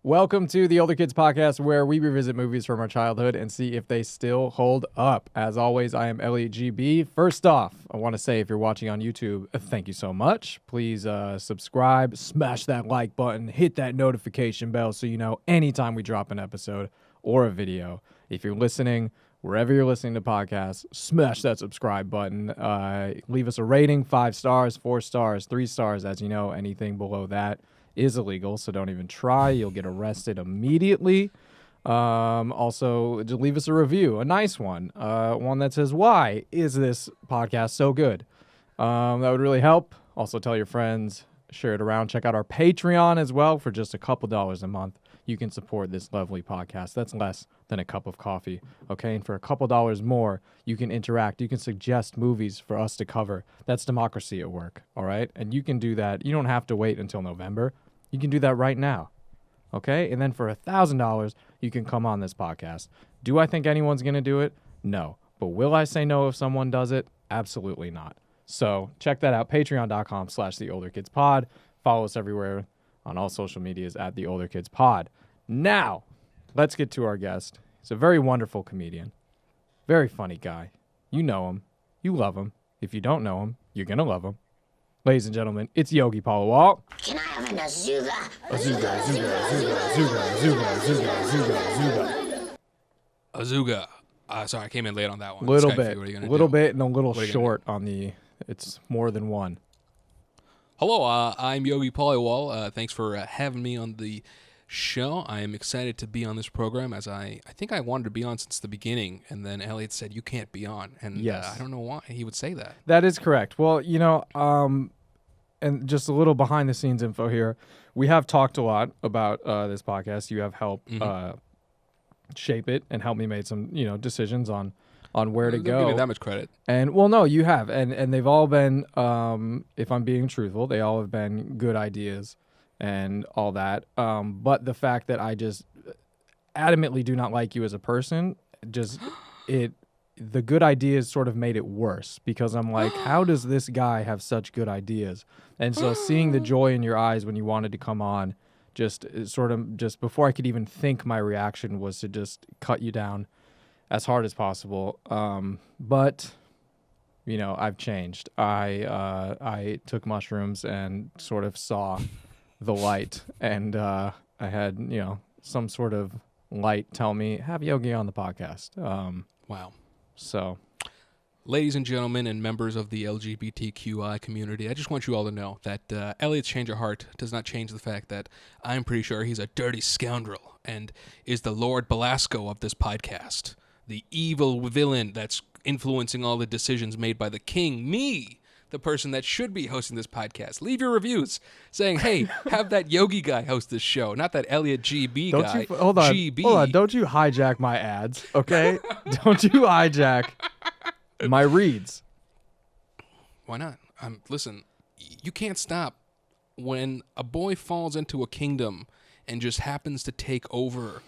Welcome to the Older Kids Podcast, where we revisit movies from our childhood and see if they still hold up. As always, I am Elliott GB. First off, I want to say if you're watching on YouTube, thank you so much. Please subscribe, smash that like button, hit that notification bell so you know anytime we drop an episode or a video. If you're listening, wherever you're listening to podcasts, smash that subscribe button. Leave us a rating, 5 stars, 4 stars, 3 stars. As you know, anything below that is illegal, so don't even try. You'll get arrested immediately. Also, just leave us a review, a nice one, one that says, why is this podcast so good? That would really help. Also, tell your friends, share it around. Check out our Patreon as well. For just a couple dollars a month, you can support this lovely podcast. That's less than a cup of coffee, okay? And for a couple dollars more, you can interact. You can suggest movies for us to cover. That's democracy at work, all right? And you can do that. You don't have to wait until November. You can do that right now, okay? And then for $1,000, you can come on this podcast. Do I think anyone's going to do it? No. But will I say no if someone does it? Absolutely not. So check that out, patreon.com/theolderkidspod. Follow us everywhere on all social medias at The Older Kids Pod. Now, let's get to our guest. He's a very wonderful comedian. Very funny guy. You know him. You love him. If you don't know him, you're going to love him. Ladies and gentlemen, it's Yogi Paliwal. Can I have an Azuga? Azuga, Azuga, Azuga, Azuga, Azuga, Azuga, Azuga. Azuga. Sorry, I came in late on that one. Little bit, and a little short on the, it's more than one. Hello, I'm Yogi Paliwal. Thanks for having me on the show. I am excited to be on this program, as I think I wanted to be on since the beginning, and then Elliott said you can't be on, and yes. I don't know why he would say that. That is correct. Well, you know, and just a little behind the scenes info here. We have talked a lot about this podcast. You have helped shape it and helped me make some, decisions on where to go. Don't give me that much credit. And well, no, you have, and they've all been, if I'm being truthful, they all have been good ideas and all that. But the fact that I just adamantly do not like you as a person, the good ideas sort of made it worse, because I'm like, how does this guy have such good ideas? And so seeing the joy in your eyes when you wanted to come on, just before I could even think, my reaction was to just cut you down as hard as possible. But I've changed. I took mushrooms and sort of saw the light, and I had, some sort of light tell me, have Yogi on the podcast. Wow. So, ladies and gentlemen and members of the LGBTQI community, I just want you all to know that Elliott's change of heart does not change the fact that I'm pretty sure he's a dirty scoundrel and is the Lord Belasco of this podcast, the evil villain that's influencing all the decisions made by the king, me, the person that should be hosting this podcast. Leave your reviews saying, hey, have that Yogi guy host this show, not that Elliott GB guy. Hold on. Don't you hijack my ads, okay? Don't you hijack my reads. Why not? Listen, you can't stop when a boy falls into a kingdom and just happens to take over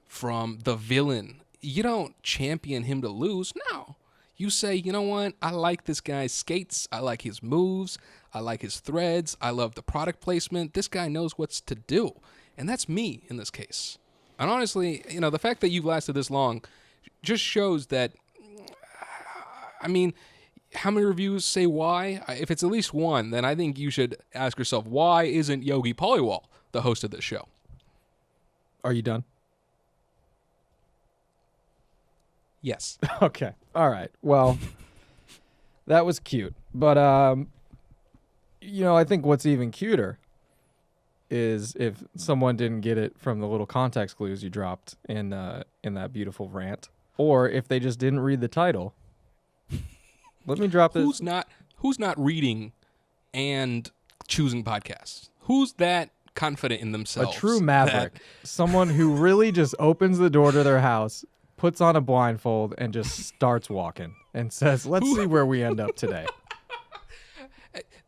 from the villain. You don't champion him to lose. No. You say, you know what? I like this guy's skates. I like his moves. I like his threads. I love the product placement. This guy knows what's to do. And that's me in this case. And honestly, the fact that you've lasted this long just shows that, how many reviews say why? If it's at least one, then I think you should ask yourself, why isn't Yogi Paliwal the host of this show? Are you done? Yes. Okay. All right. Well, that was cute. But, I think what's even cuter is if someone didn't get it from the little context clues you dropped in that beautiful rant, or if they just didn't read the title. Let me drop this. Who's not reading and choosing podcasts? Who's that confident in themselves? A true maverick. Someone who really just opens the door to their house, puts on a blindfold, and just starts walking and says, let's see where we end up today.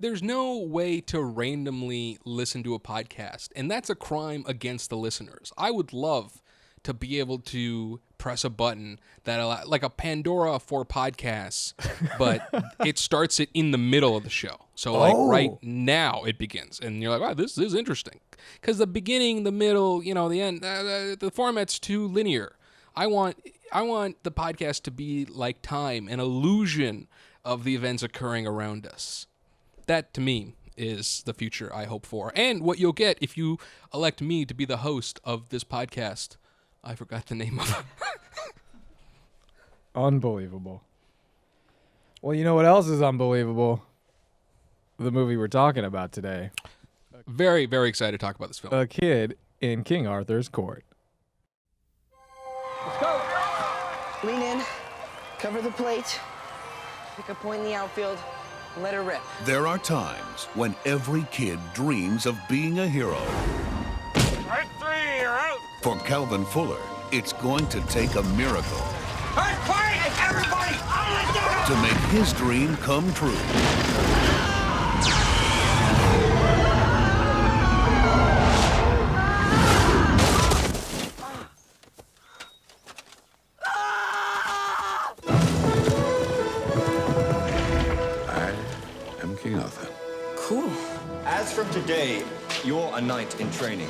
There's no way to randomly listen to a podcast, and that's a crime against the listeners. I would love to be able to press a button that like a Pandora for podcasts, but it starts it in the middle of the show. So like right now it begins, and you're like, wow, this is interesting, because the beginning, the middle, the end, the format's too linear. I want the podcast to be like time, an illusion of the events occurring around us. That to me is the future I hope for, and what you'll get if you elect me to be the host of this podcast. I forgot the name of it. Unbelievable. Well, you know what else is unbelievable? The movie we're talking about today. Very, very excited to talk about this film. A Kid in King Arthur's Court. Let's go. Lean in, cover the plate, pick a point in the outfield, and let her rip. There are times when every kid dreams of being a hero. Right 3, you're out. For Calvin Fuller, it's going to take a miracle. Hey, quiet, everybody! To make his dream come true. I am King Arthur. Cool. As from today, you're a knight in training.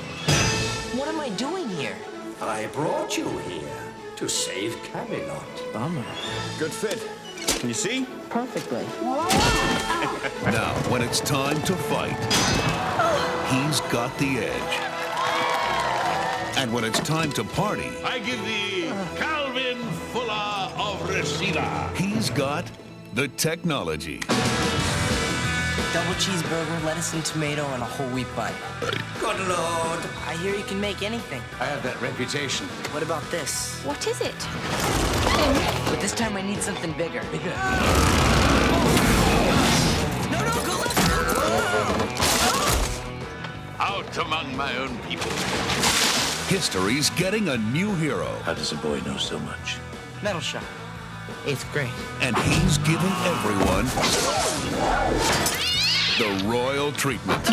What am I doing here? I brought you here to save Camelot. Bummer. Good fit. Can you see? Perfectly. Now, when it's time to fight, he's got the edge. And when it's time to party, I give thee Calvin Fuller of Reseda. he's got the technology. Double cheeseburger, lettuce and tomato, and a whole wheat bun. Good Lord. I hear you can make anything. I have that reputation. What about this? What is it? But this time I need something bigger. No, go left! Out among my own people. History's getting a new hero, How does a boy know so much? Metal shot. 8th grade. and he's giving everyone the royal treatment.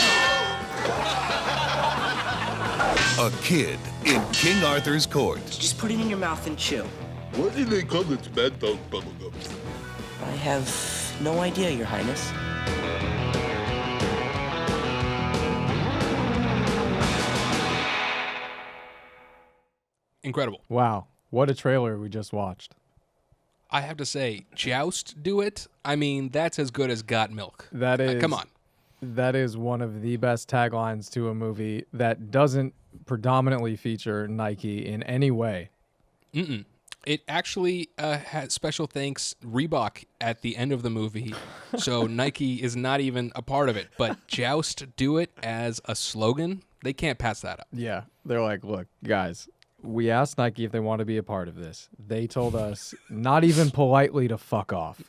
A Kid in King Arthur's Court. Just put it in your mouth and chew. What do they call it? Bad dog bubblegum. I have no idea, Your Highness. Incredible. Wow. What a trailer we just watched. I have to say, Joust do it. I mean, that's as good as Got Milk. That is. Come on. That is one of the best taglines to a movie that doesn't predominantly feature Nike in any way. Mm-mm. It actually had special thanks Reebok at the end of the movie, so Nike is not even a part of it. But Joust do it as a slogan. They can't pass that up. Yeah. They're like, look, guys, we asked Nike if they want to be a part of this. They told us not even politely to fuck off.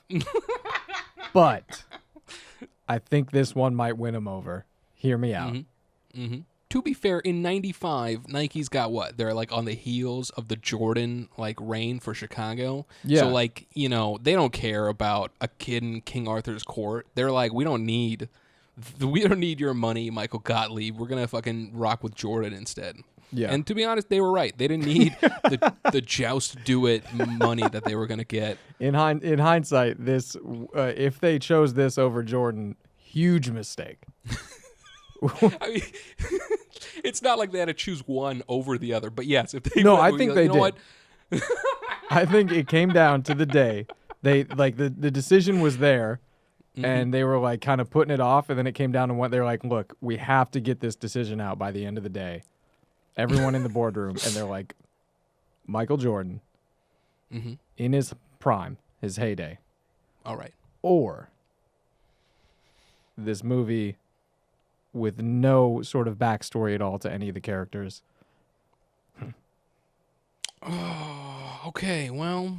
But I think this one might win them over. Hear me out. Mm-hmm. Mm-hmm. To be fair, in '95, Nike's got what? They're like on the heels of the Jordan reign for Chicago. Yeah. So they don't care about a kid in King Arthur's Court. They're like, we don't need your money, Michael Gottlieb. We're gonna fucking rock with Jordan instead. Yeah. And to be honest, they were right. They didn't need the Joust do it money that they were gonna get. In hindsight, this if they chose this over Jordan, huge mistake. I mean, it's not like they had to choose one over the other. But yes, if they No, were, I we'd think be they like, did. I think it came down to the day they the decision was there, and they were like kind of putting it off, and then it came down to what they're like, look, we have to get this decision out by the end of the day. Everyone in the boardroom, and they're like, Michael Jordan, in his prime, his heyday, all right. or this movie with no sort of backstory at all to any of the characters. Okay, well,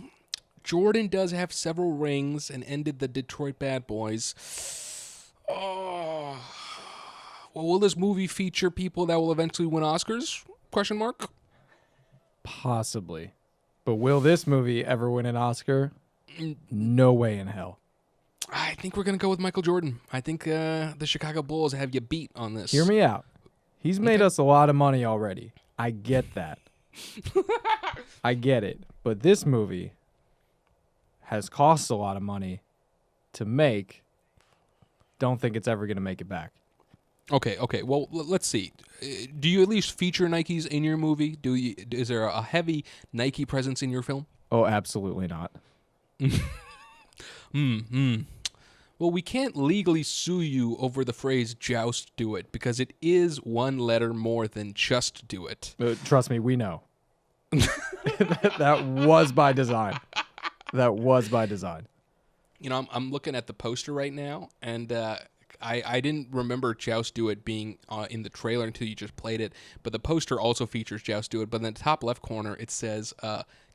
Jordan does have several rings and ended the Detroit Bad Boys. Oh, well, will this movie feature people that will eventually win Oscars? Question mark. Possibly. But will this movie ever win an Oscar? No way in hell. I think we're going to go with Michael Jordan. I think the Chicago Bulls have you beat on this. Hear me out. He's made us a lot of money already. I get that. I get it, but this movie has cost a lot of money to make. Don't think it's ever going to make it back. Okay. Well, let's see. Do you at least feature Nikes in your movie? Is there a heavy Nike presence in your film? Oh, absolutely not. Well, we can't legally sue you over the phrase "Joust do it" because it is one letter more than just do it. Trust me, we know. That was by design. That was by design. You know, I'm looking at the poster right now, and I didn't remember Joust do it being in the trailer until you just played it. But the poster also features Joust do it. But in the top left corner, it says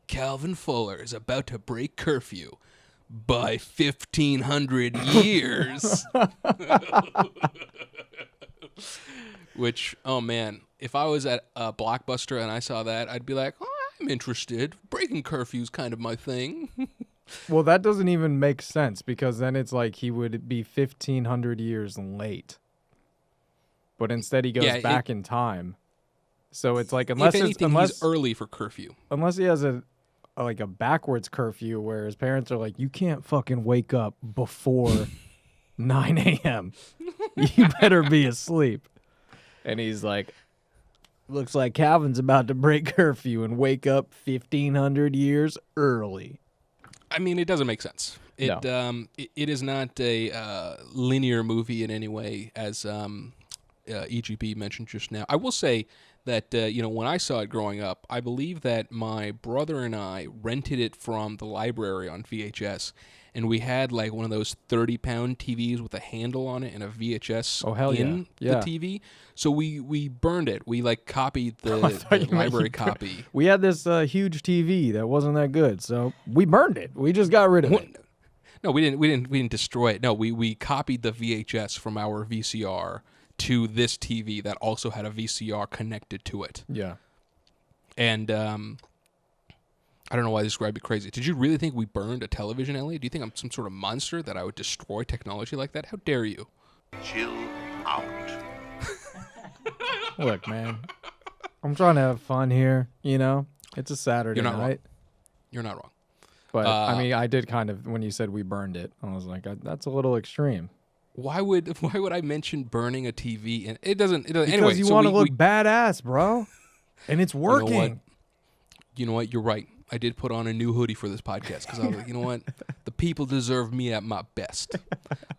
Calvin Fuller is about to break curfew by 1,500 years. Which, oh man, if I was at a Blockbuster and I saw that, I'd be like, oh, I'm interested. Breaking curfew's kind of my thing. Well, that doesn't even make sense because then it's like he would be 1,500 years late. But instead he goes back in time. So it's like unless he's early for curfew. Unless he has a backwards curfew where his parents are like, you can't fucking wake up before 9 a.m. You better be asleep. And he's like, looks like Calvin's about to break curfew and wake up 1,500 years early. I mean, it doesn't make sense. It is not a linear movie in any way, as EGB mentioned just now. I will say that when I saw it growing up, I believe that my brother and I rented it from the library on VHS, and we had like one of those 30-pound TVs with a handle on it and a VHS the TV. So we burned it. We like copied the library copy. We had this huge TV that wasn't that good, so we burned it. We just got rid of it. No, we didn't destroy it. No, we copied the VHS from our VCR to this TV that also had a VCR connected to it. Yeah. And I don't know why this would be crazy. Did you really think we burned a television, Elliott? Do you think I'm some sort of monster that I would destroy technology like that? How dare you? Chill out. Look, man, I'm trying to have fun here, you know? It's a Saturday night. Wrong. You're not wrong. But, I mean, I did kind of, when you said we burned it, I was like, that's a little extreme. Why would I mention burning a TV? And it doesn't because anyway, you so want to look badass, bro. And it's working. You know what? You're right. I did put on a new hoodie for this podcast because I was like, you know what? The people deserve me at my best.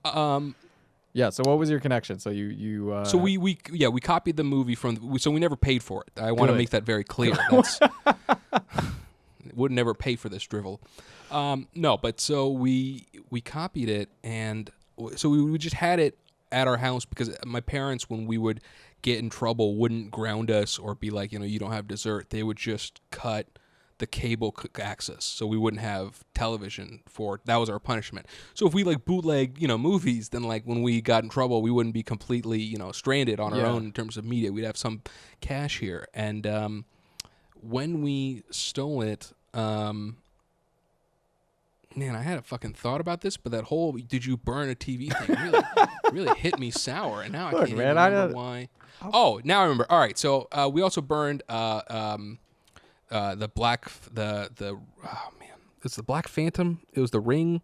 Yeah. So what was your connection? So you. So we copied the movie from. So we never paid for it. I want to make that very clear. That's would never pay for this drivel. No, but so we copied it, and so we just had it at our house because my parents, when we would get in trouble, wouldn't ground us or be like, you don't have dessert. They would just cut the cable access, so we wouldn't have television for that was our punishment. So if we like bootleg movies, then like when we got in trouble, we wouldn't be completely stranded on our own in terms of media. We'd have some cash here. And when we stole it, man, I had a fucking thought about this, but that whole "did you burn a TV" thing really hit me sour, and now I can't even remember why. Oh, now I remember. All right, so we also burned the black it's the Black Phantom. It was the Ring.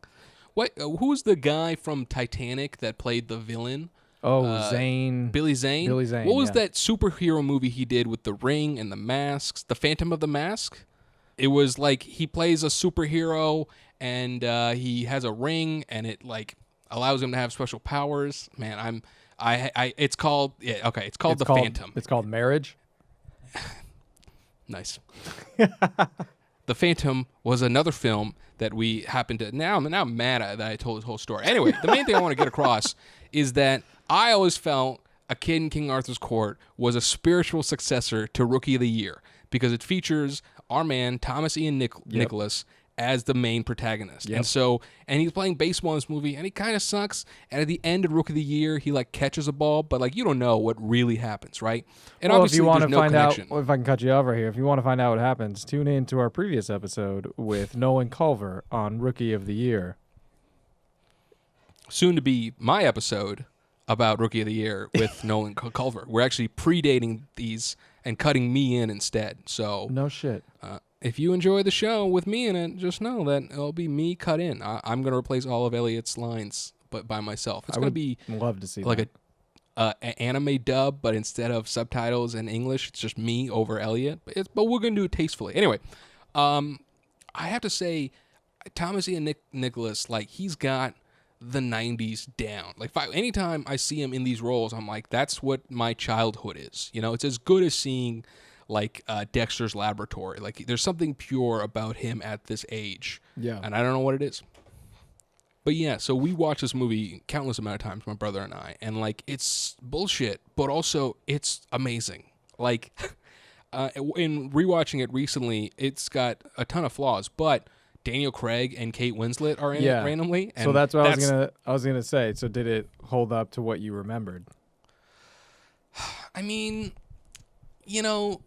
What? Who was the guy from Titanic that played the villain? Oh, Zane. Billy Zane. Billy Zane. What was that superhero movie he did with the Ring and the masks? The Phantom of the Mask. It was like he plays a superhero and he has a ring and it like allows him to have special powers. Man, it's called It's called Phantom. It's called Marriage. Nice. The Phantom was another film that we happened to. Now I'm mad that I told this whole story. Anyway, the main thing I want to get across is that I always felt A Kid in King Arthur's Court was a spiritual successor to Rookie of the Year because it features our man Thomas Ian Nicholas as the main protagonist. Yep. And he's playing baseball in this movie, and he kind of sucks. And at the end of Rookie of the Year, he like catches a ball, but like you don't know what really happens, right? And well, obviously, if you want there's to no find connection. out, if I can cut you off right here, if you want to find out what happens, tune in to our previous episode with Nolan Culver on Rookie of the Year. Soon to be my episode about Rookie of the Year with Nolan Culver. We're actually predating these and cutting me in instead. So No shit. if you enjoy the show with me in it, just know that it'll be me cut in. I'm going to replace all of Elliott's lines, but by myself. It's going to be love to see like that. an anime dub, but instead of subtitles in English, it's just me over Elliott. But we're going to do it tastefully. Anyway, I have to say, Thomas Ian Nicholas, like, he's got the 90s down. Like, anytime I see him in these roles, I'm like, that's what my childhood is. You know, it's as good as seeing, like, Dexter's Laboratory. Like, there's something pure about him at this age. Yeah. And I don't know what it is. But yeah, so we watched this movie countless amount of times, my brother and I, and, like, it's bullshit, but also it's amazing. Like, in rewatching it recently, it's got a ton of flaws, but Daniel Craig and Kate Winslet are in it randomly. And so that's what I was gonna say. So did it hold up to what you remembered? I mean, you know,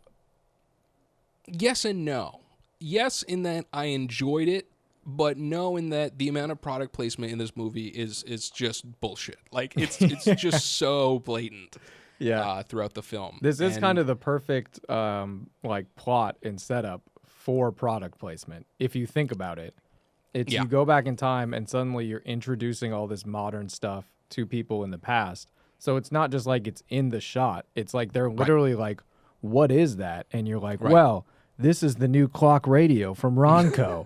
yes and no. Yes, in that I enjoyed it, but no, in that the amount of product placement in this movie is just bullshit. Like, it's just so blatant. Yeah. Throughout the film. This is kind of the perfect like plot and setup for product placement. If you think about it, it's you go back in time and suddenly you're introducing all this modern stuff to people in the past. So it's not just like it's in the shot. It's like they're literally like, what is that? And you're like, well, this is the new clock radio from Ronco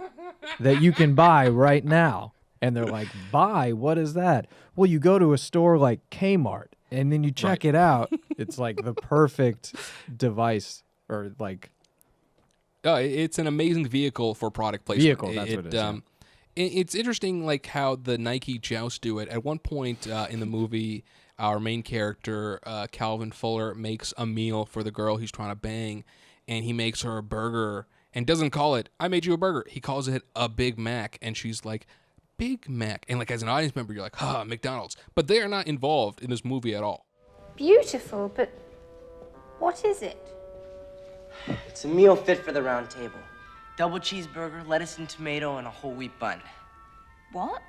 that you can buy right now. And they're like, buy? What is that? Well, you go to a store like Kmart and then you check it out. It's like the perfect device, or like... it's an amazing vehicle for product placement. That's what it is. It's interesting, like, how the Nike Joust do it. At one point in the movie, our main character, Calvin Fuller, makes a meal for the girl he's trying to bang, and he makes her a burger and doesn't call it, I made you a burger. He calls it a Big Mac, and she's like, Big Mac. And, like, as an audience member, you're like, McDonald's. But they are not involved in this movie at all. Beautiful, but what is it? It's a meal fit for the round table. Double cheeseburger, lettuce and tomato, and a whole wheat bun. What?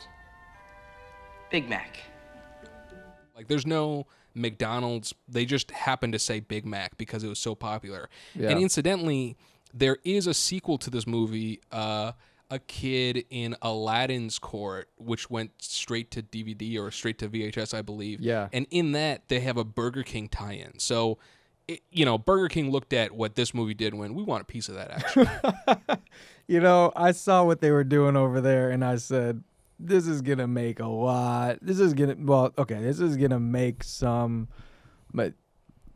Big Mac. Like, there's no McDonald's. They just happened to say Big Mac because it was so popular. Yeah. And incidentally, there is a sequel to this movie, A Kid in Aladdin's Court, which went straight to DVD or straight to VHS, I believe. Yeah. And in that, they have a Burger King tie-in. So, Burger King looked at what this movie did and went, we want a piece of that action. I saw what they were doing over there, and I said, this is going to make a lot. This is going to make some, but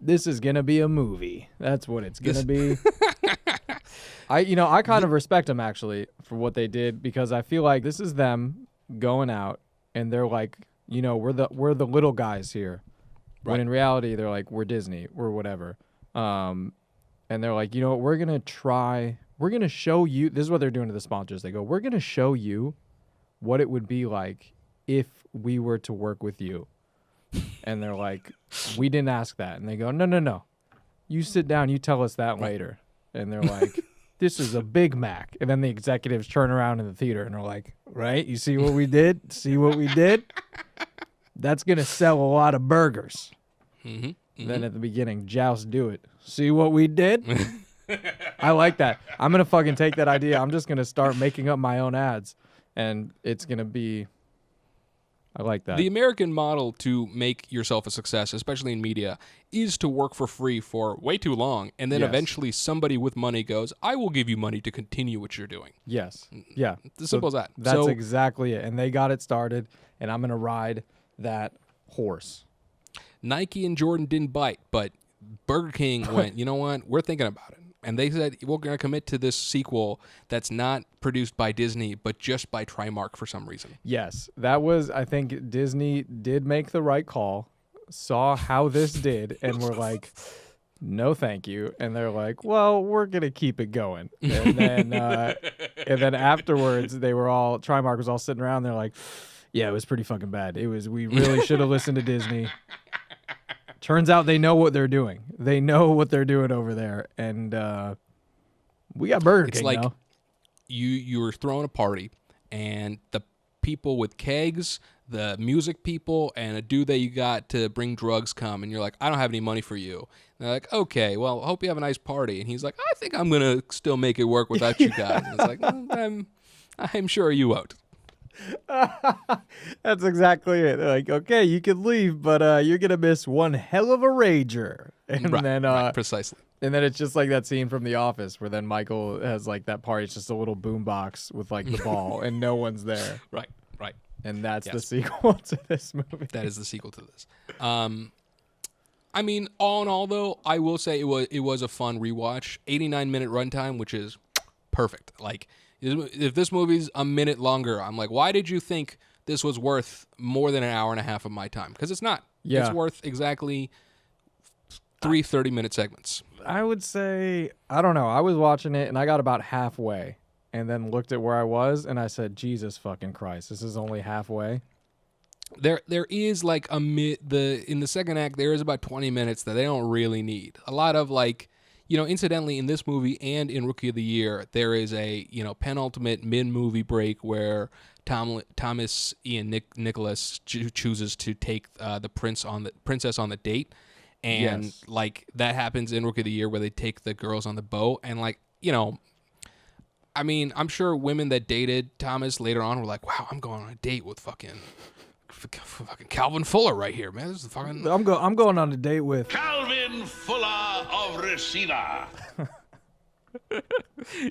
this is going to be a movie. That's what it's going to be. I kind of respect them, actually, for what they did, because I feel like this is them going out, and they're like, we're the little guys here. Right. When in reality, they're like, we're Disney, we're whatever. And they're like, we're going to show you, this is what they're doing to the sponsors. They go, we're going to show you what it would be like if we were to work with you. And they're like, we didn't ask that. And they go, no. You sit down, you tell us that later. And they're like, this is a Big Mac. And then the executives turn around in the theater and are like, right, you see what we did? See what we did? That's going to sell a lot of burgers. Mm-hmm. Mm-hmm. Then at the beginning, Joust do it. See what we did? I like that. I'm going to fucking take that idea. I'm just going to start making up my own ads. And it's going to be... I like that. The American model to make yourself a success, especially in media, is to work for free for way too long. And then eventually somebody with money goes, I will give you money to continue what you're doing. Yes. Yeah. As simple as that. That's exactly it. And they got it started. And I'm going to ride that horse. Nike and Jordan didn't bite, but Burger King went, you know what? We're thinking about it. And they said, we're going to commit to this sequel that's not produced by Disney, but just by Trimark for some reason. Yes. That was, I think Disney did make the right call, saw how this did, and were like, no, thank you. And they're like, well, we're going to keep it going. And then afterwards, Trimark was all sitting around. They're like, yeah, it was pretty fucking bad. We really should have listened to Disney. Turns out they know what they're doing. They know what they're doing over there. And we got Burger King like now. You were throwing a party, and the people with kegs, the music people, and a dude that you got to bring drugs come, and you're like, I don't have any money for you. And they're like, okay, well, I hope you have a nice party. And he's like, I think I'm gonna still make it work without you guys. And it's like, I'm sure you won't. That's exactly it. They're like, okay, you can leave, but you're gonna miss one hell of a rager. And then Precisely. And then it's just like that scene from The Office where then Michael has like that party. It's just a little boombox with like the ball, and no one's there. Right. And that's the sequel to this movie. That is the sequel to this. I mean, all in all, though, I will say it was a fun rewatch. 89-minute runtime, which is perfect. Like, if this movie's a minute longer, I'm like, why did you think this was worth more than an hour and a half of my time? Because it's not. Yeah. It's worth exactly 3 30-minute segments. I would say, I don't know. I was watching it and I got about halfway and then looked at where I was and I said, Jesus fucking Christ, this is only halfway. There is like in the second act, there is about 20 minutes that they don't really need. A lot of like, incidentally in this movie and in Rookie of the Year, there is a, penultimate mid-movie break where Thomas Ian Nicholas chooses to take the princess on the date. And Yes. like that happens in Rookie of the Year where they take the girls on the boat and like, I mean, I'm sure women that dated Thomas later on were like, wow, I'm going on a date with fucking Calvin Fuller right here, man. This is fucking. I'm going on a date with Calvin Fuller of Reseda.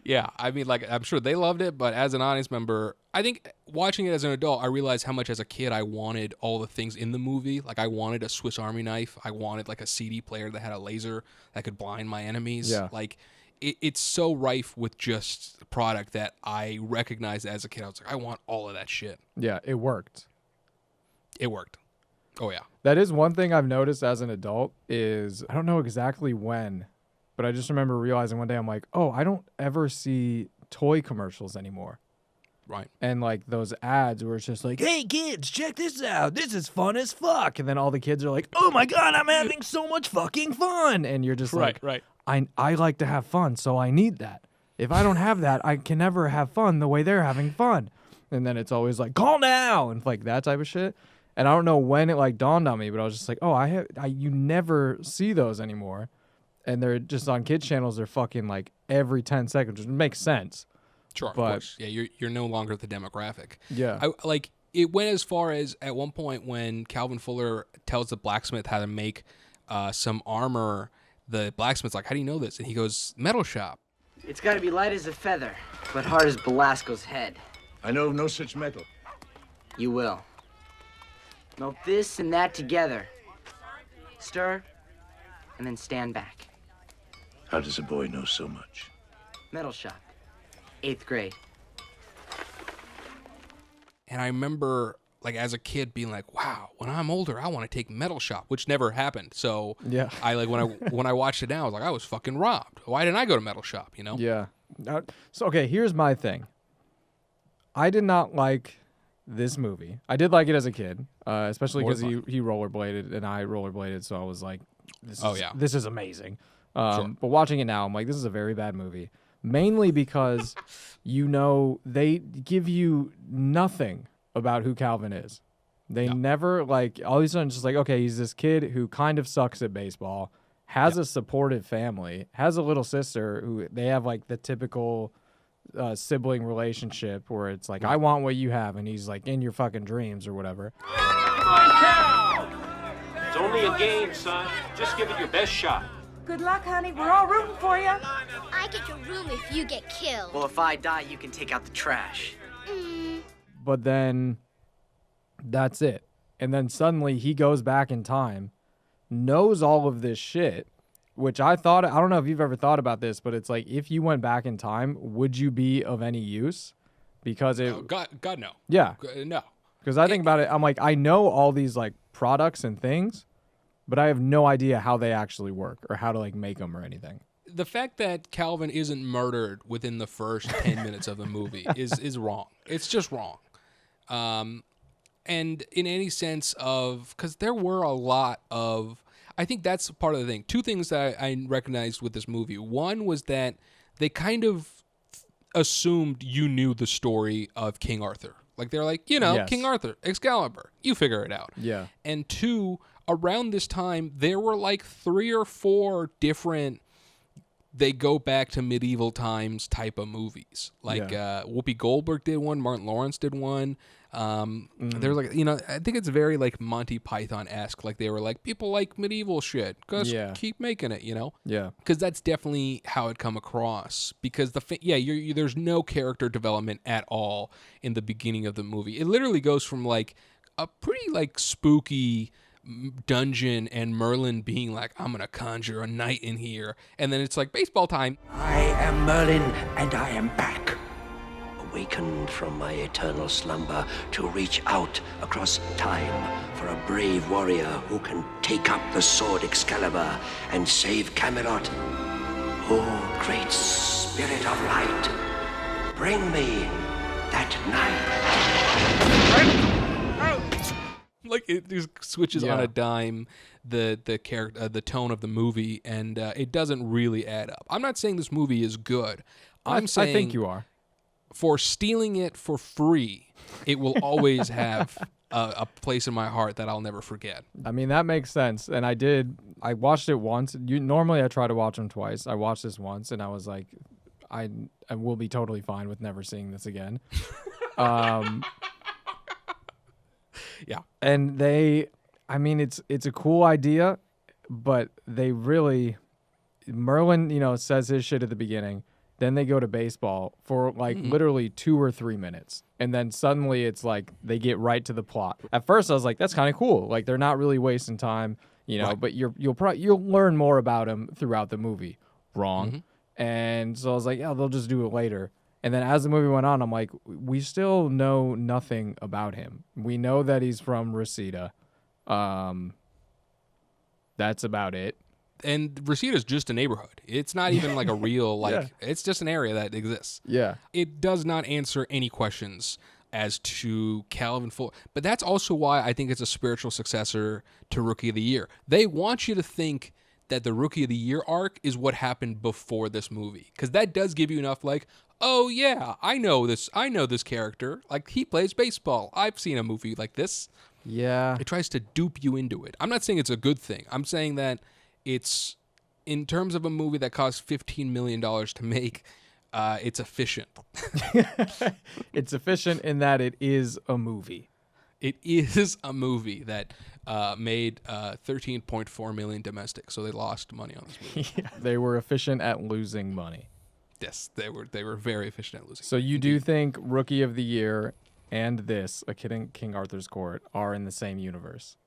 Yeah, I mean, like, I'm sure they loved it, but as an audience member, I think watching it as an adult, I realized how much as a kid I wanted all the things in the movie. Like, I wanted a Swiss Army knife. I wanted, like, a CD player that had a laser that could blind my enemies. Yeah. Like, it's so rife with just product that I recognized as a kid. I was like, I want all of that shit. Yeah, it worked. It worked. Oh, yeah. That is one thing I've noticed as an adult is, I don't know exactly when, but I just remember realizing one day I'm like, oh, I don't ever see toy commercials anymore. Right. And like those ads where it's just like, hey kids, check this out. This is fun as fuck. And then all the kids are like, oh my God, I'm having so much fucking fun. And you're just like, Right. I like to have fun, so I need that. If I don't have that, I can never have fun the way they're having fun. And then it's always like, call now, and like that type of shit. And I don't know when it like dawned on me, but I was just like, oh, you never see those anymore. And they're just on kids channels. They're fucking like every 10 seconds, which makes sense. Sure, But- of course. Yeah, you're no longer the demographic. Yeah. It went as far as at one point when Calvin Fuller tells the blacksmith how to make some armor. The blacksmith's like, how do you know this? And he goes, metal shop. It's got to be light as a feather, but hard as Belasco's head. I know of no such metal. You will. Melt this and that together. Stir, and then stand back. How does a boy know so much? Metal shop. 8th grade. And I remember, like, as a kid being like, wow, when I'm older, I want to take metal shop, which never happened. So Yeah. I like when I watched it now, I was like, I was fucking robbed. Why didn't I go to metal shop, Yeah. So, okay, here's my thing. I did not like this movie. I did like it as a kid, especially More because he rollerbladed and I rollerbladed, so I was like, this is amazing. Sure. But watching it now, I'm like, this is a very bad movie. Mainly because, they give you nothing about who Calvin is. They never, like, all of a sudden it's just like, okay, he's this kid who kind of sucks at baseball, has a supportive family, has a little sister who they have, like, the typical sibling relationship where it's like, I want what you have, and he's, like, in your fucking dreams or whatever. It's only a game, son. Just give it your best shot. Good luck, honey. We're all rooting for you. I get your room if you get killed. Well, if I die, you can take out the trash. But then that's it. And then suddenly he goes back in time, knows all of this shit, which I don't know if you've ever thought about this, but it's like, if you went back in time, would you be of any use? Because God, no. Yeah. No. Because I think about it, I'm like, I know all these like products and things, but I have no idea how they actually work or how to like make them or anything. The fact that Calvin isn't murdered within the first 10 minutes of the movie is wrong. It's just wrong. And in any sense of, because there were a lot of, I think that's part of the thing. Two things that I recognized with this movie. One was that they kind of assumed you knew the story of King Arthur. Like they're like, you know, Yes. King Arthur, Excalibur, you figure it out. Yeah. And 2, around this time, there were like 3 or 4 different, they go back to medieval times type of movies. Like Whoopi Goldberg did one, Martin Lawrence did one. There's like, you know, I think it's very like Monty Python-esque. Like they were like, people like medieval shit, just keep making it, you know? Yeah. Because that's definitely how it come across. Because there's no character development at all in the beginning of the movie. It literally goes from like a pretty like spooky dungeon and Merlin being like, I'm gonna conjure a knight in here, and then it's like baseball time. I am Merlin, and I am back, awakened from my eternal slumber to reach out across time for a brave warrior who can take up the sword Excalibur and save Camelot. Oh, great spirit of light, bring me that knight. Like it just switches on a dime the character, the tone of the movie, and it doesn't really add up. I'm not saying this movie is good. I'm saying I think you are. For stealing it for free, it will always have a place in my heart that I'll never forget. I mean, that makes sense. And I watched it once. Normally I try to watch them twice. I watched this once, and I was like, I will be totally fine with never seeing this again. Yeah. And it's a cool idea, but they really, Merlin, you know, says his shit at the beginning. Then they go to baseball for like literally 2 or 3 minutes. And then suddenly it's like they get right to the plot. At first I was like, that's kind of cool. Like they're not really wasting time, you know, but you'll learn more about him throughout the movie. Wrong. And so I was like, yeah, they'll just do it later. And then as the movie went on, I'm like, we still know nothing about him. We know that he's from Reseda. That's about it. And Reseda's just a neighborhood. It's not even like a real, it's just an area that exists. Yeah. It does not answer any questions as to Calvin Fuller. But that's also why I think it's a spiritual successor to Rookie of the Year. They want you to think that the Rookie of the Year arc is what happened before this movie. Because that does give you enough like, oh yeah, I know this character. Like he plays baseball. I've seen a movie like this. Yeah. It tries to dupe you into it. I'm not saying it's a good thing. I'm saying that it's, in terms of a movie that cost $15 million to make, it's efficient. It's efficient in that it is a movie. It is a movie that made $13.4 million domestic, so they lost money on this movie. Yeah. They were efficient at losing money. Yes, they were very efficient at losing. So you do think Rookie of the Year and this, A Kid in King Arthur's Court, are in the same universe?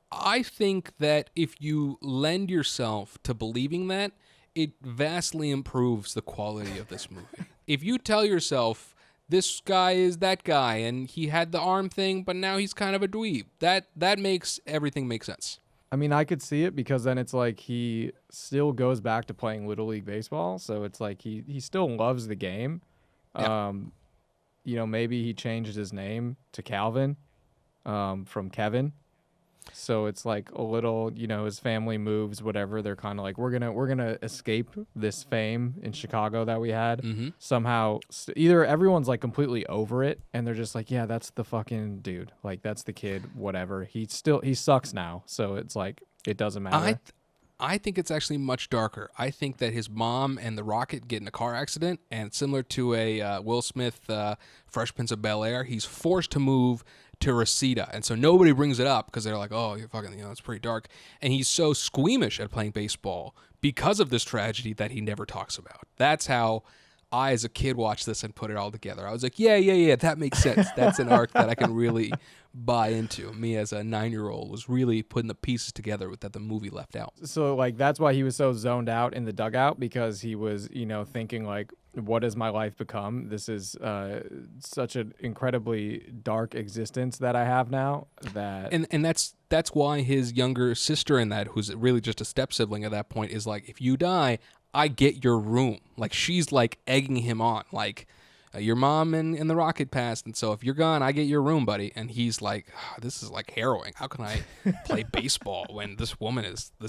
I think that if you lend yourself to believing that, it vastly improves the quality of this movie. If you tell yourself, this guy is that guy, and he had the arm thing, but now he's kind of a dweeb, that makes everything make sense. I mean, I could see it because then it's like he still goes back to playing Little League Baseball, so it's like he still loves the game. Yeah. You know, maybe he changed his name to Calvin from Kevin. So it's like a little, you know, his family moves, whatever. They're kind of like, we're gonna escape this fame in Chicago that we had. Somehow, either everyone's like completely over it, and they're just like, yeah, that's the fucking dude. Like that's the kid. Whatever. He sucks now. So it's like it doesn't matter. I think it's actually much darker. I think that his mom and the Rocket get in a car accident, and similar to a Will Smith Fresh Prince of Bel-Air, he's forced to move to Reseda, and so nobody brings it up because they're like, oh, you're fucking, you know, it's pretty dark. And he's so squeamish at playing baseball because of this tragedy that he never talks about. That's how I, as a kid, watched this and put it all together. I was like, yeah, that makes sense. That's an arc that I can really buy into. Me as a 9-year-old was really putting the pieces together that the movie left out. So like that's why he was so zoned out in the dugout, because he was, you know, thinking like, what has my life become? This is such an incredibly dark existence that I have now. That and that's why his younger sister in that, who's really just a step sibling at that point, is like, if you die, I get your room. Like she's like egging him on, like your mom and the Rocket passed, and so if you're gone, I get your room, buddy. And he's like, oh, this is like harrowing. How can I play baseball when this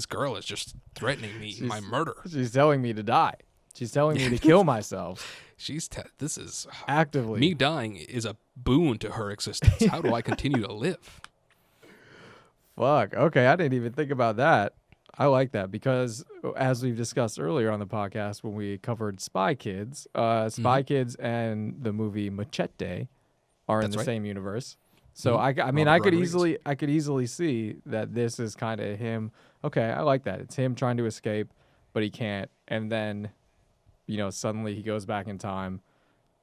girl is just threatening me my murder? She's telling me to die. She's telling me to kill myself. This is actively. Me dying is a boon to her existence. How do I continue to live? Fuck. Okay, I didn't even think about that. I like that because, as we've discussed earlier on the podcast when we covered Spy Kids, Spy Kids and the movie Machete are in the same universe. So I mean, I could easily see that this is kind of him. Okay, I like that. It's him trying to escape, but he can't, and then, suddenly he goes back in time.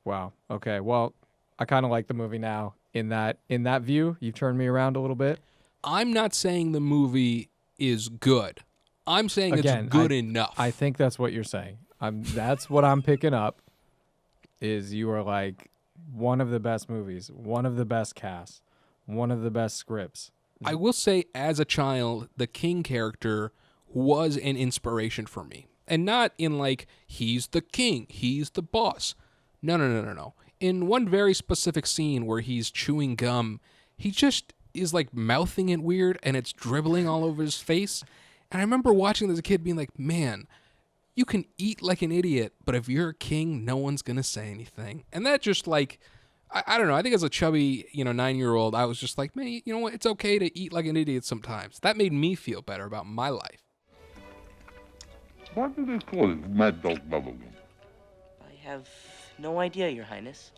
Wow. Okay. Well, I kind of like the movie now. In that view, you've turned me around a little bit. I'm not saying the movie is good. I'm saying it's good enough. I think that's what you're saying. That's what I'm picking up. Is you are like one of the best movies, one of the best casts, one of the best scripts. I will say, as a child, the King character was an inspiration for me. And not in like, he's the king, he's the boss. No. In one very specific scene where he's chewing gum, he just is like mouthing it weird and it's dribbling all over his face. And I remember watching as a kid being like, man, you can eat like an idiot, but if you're a king, no one's going to say anything. And that just like, I don't know. I think as a chubby, 9-year-old, I was just like, man, you know what? It's okay to eat like an idiot sometimes. That made me feel better about my life. Why do they call it Mad Dog Bubblegum? I have no idea, Your Highness.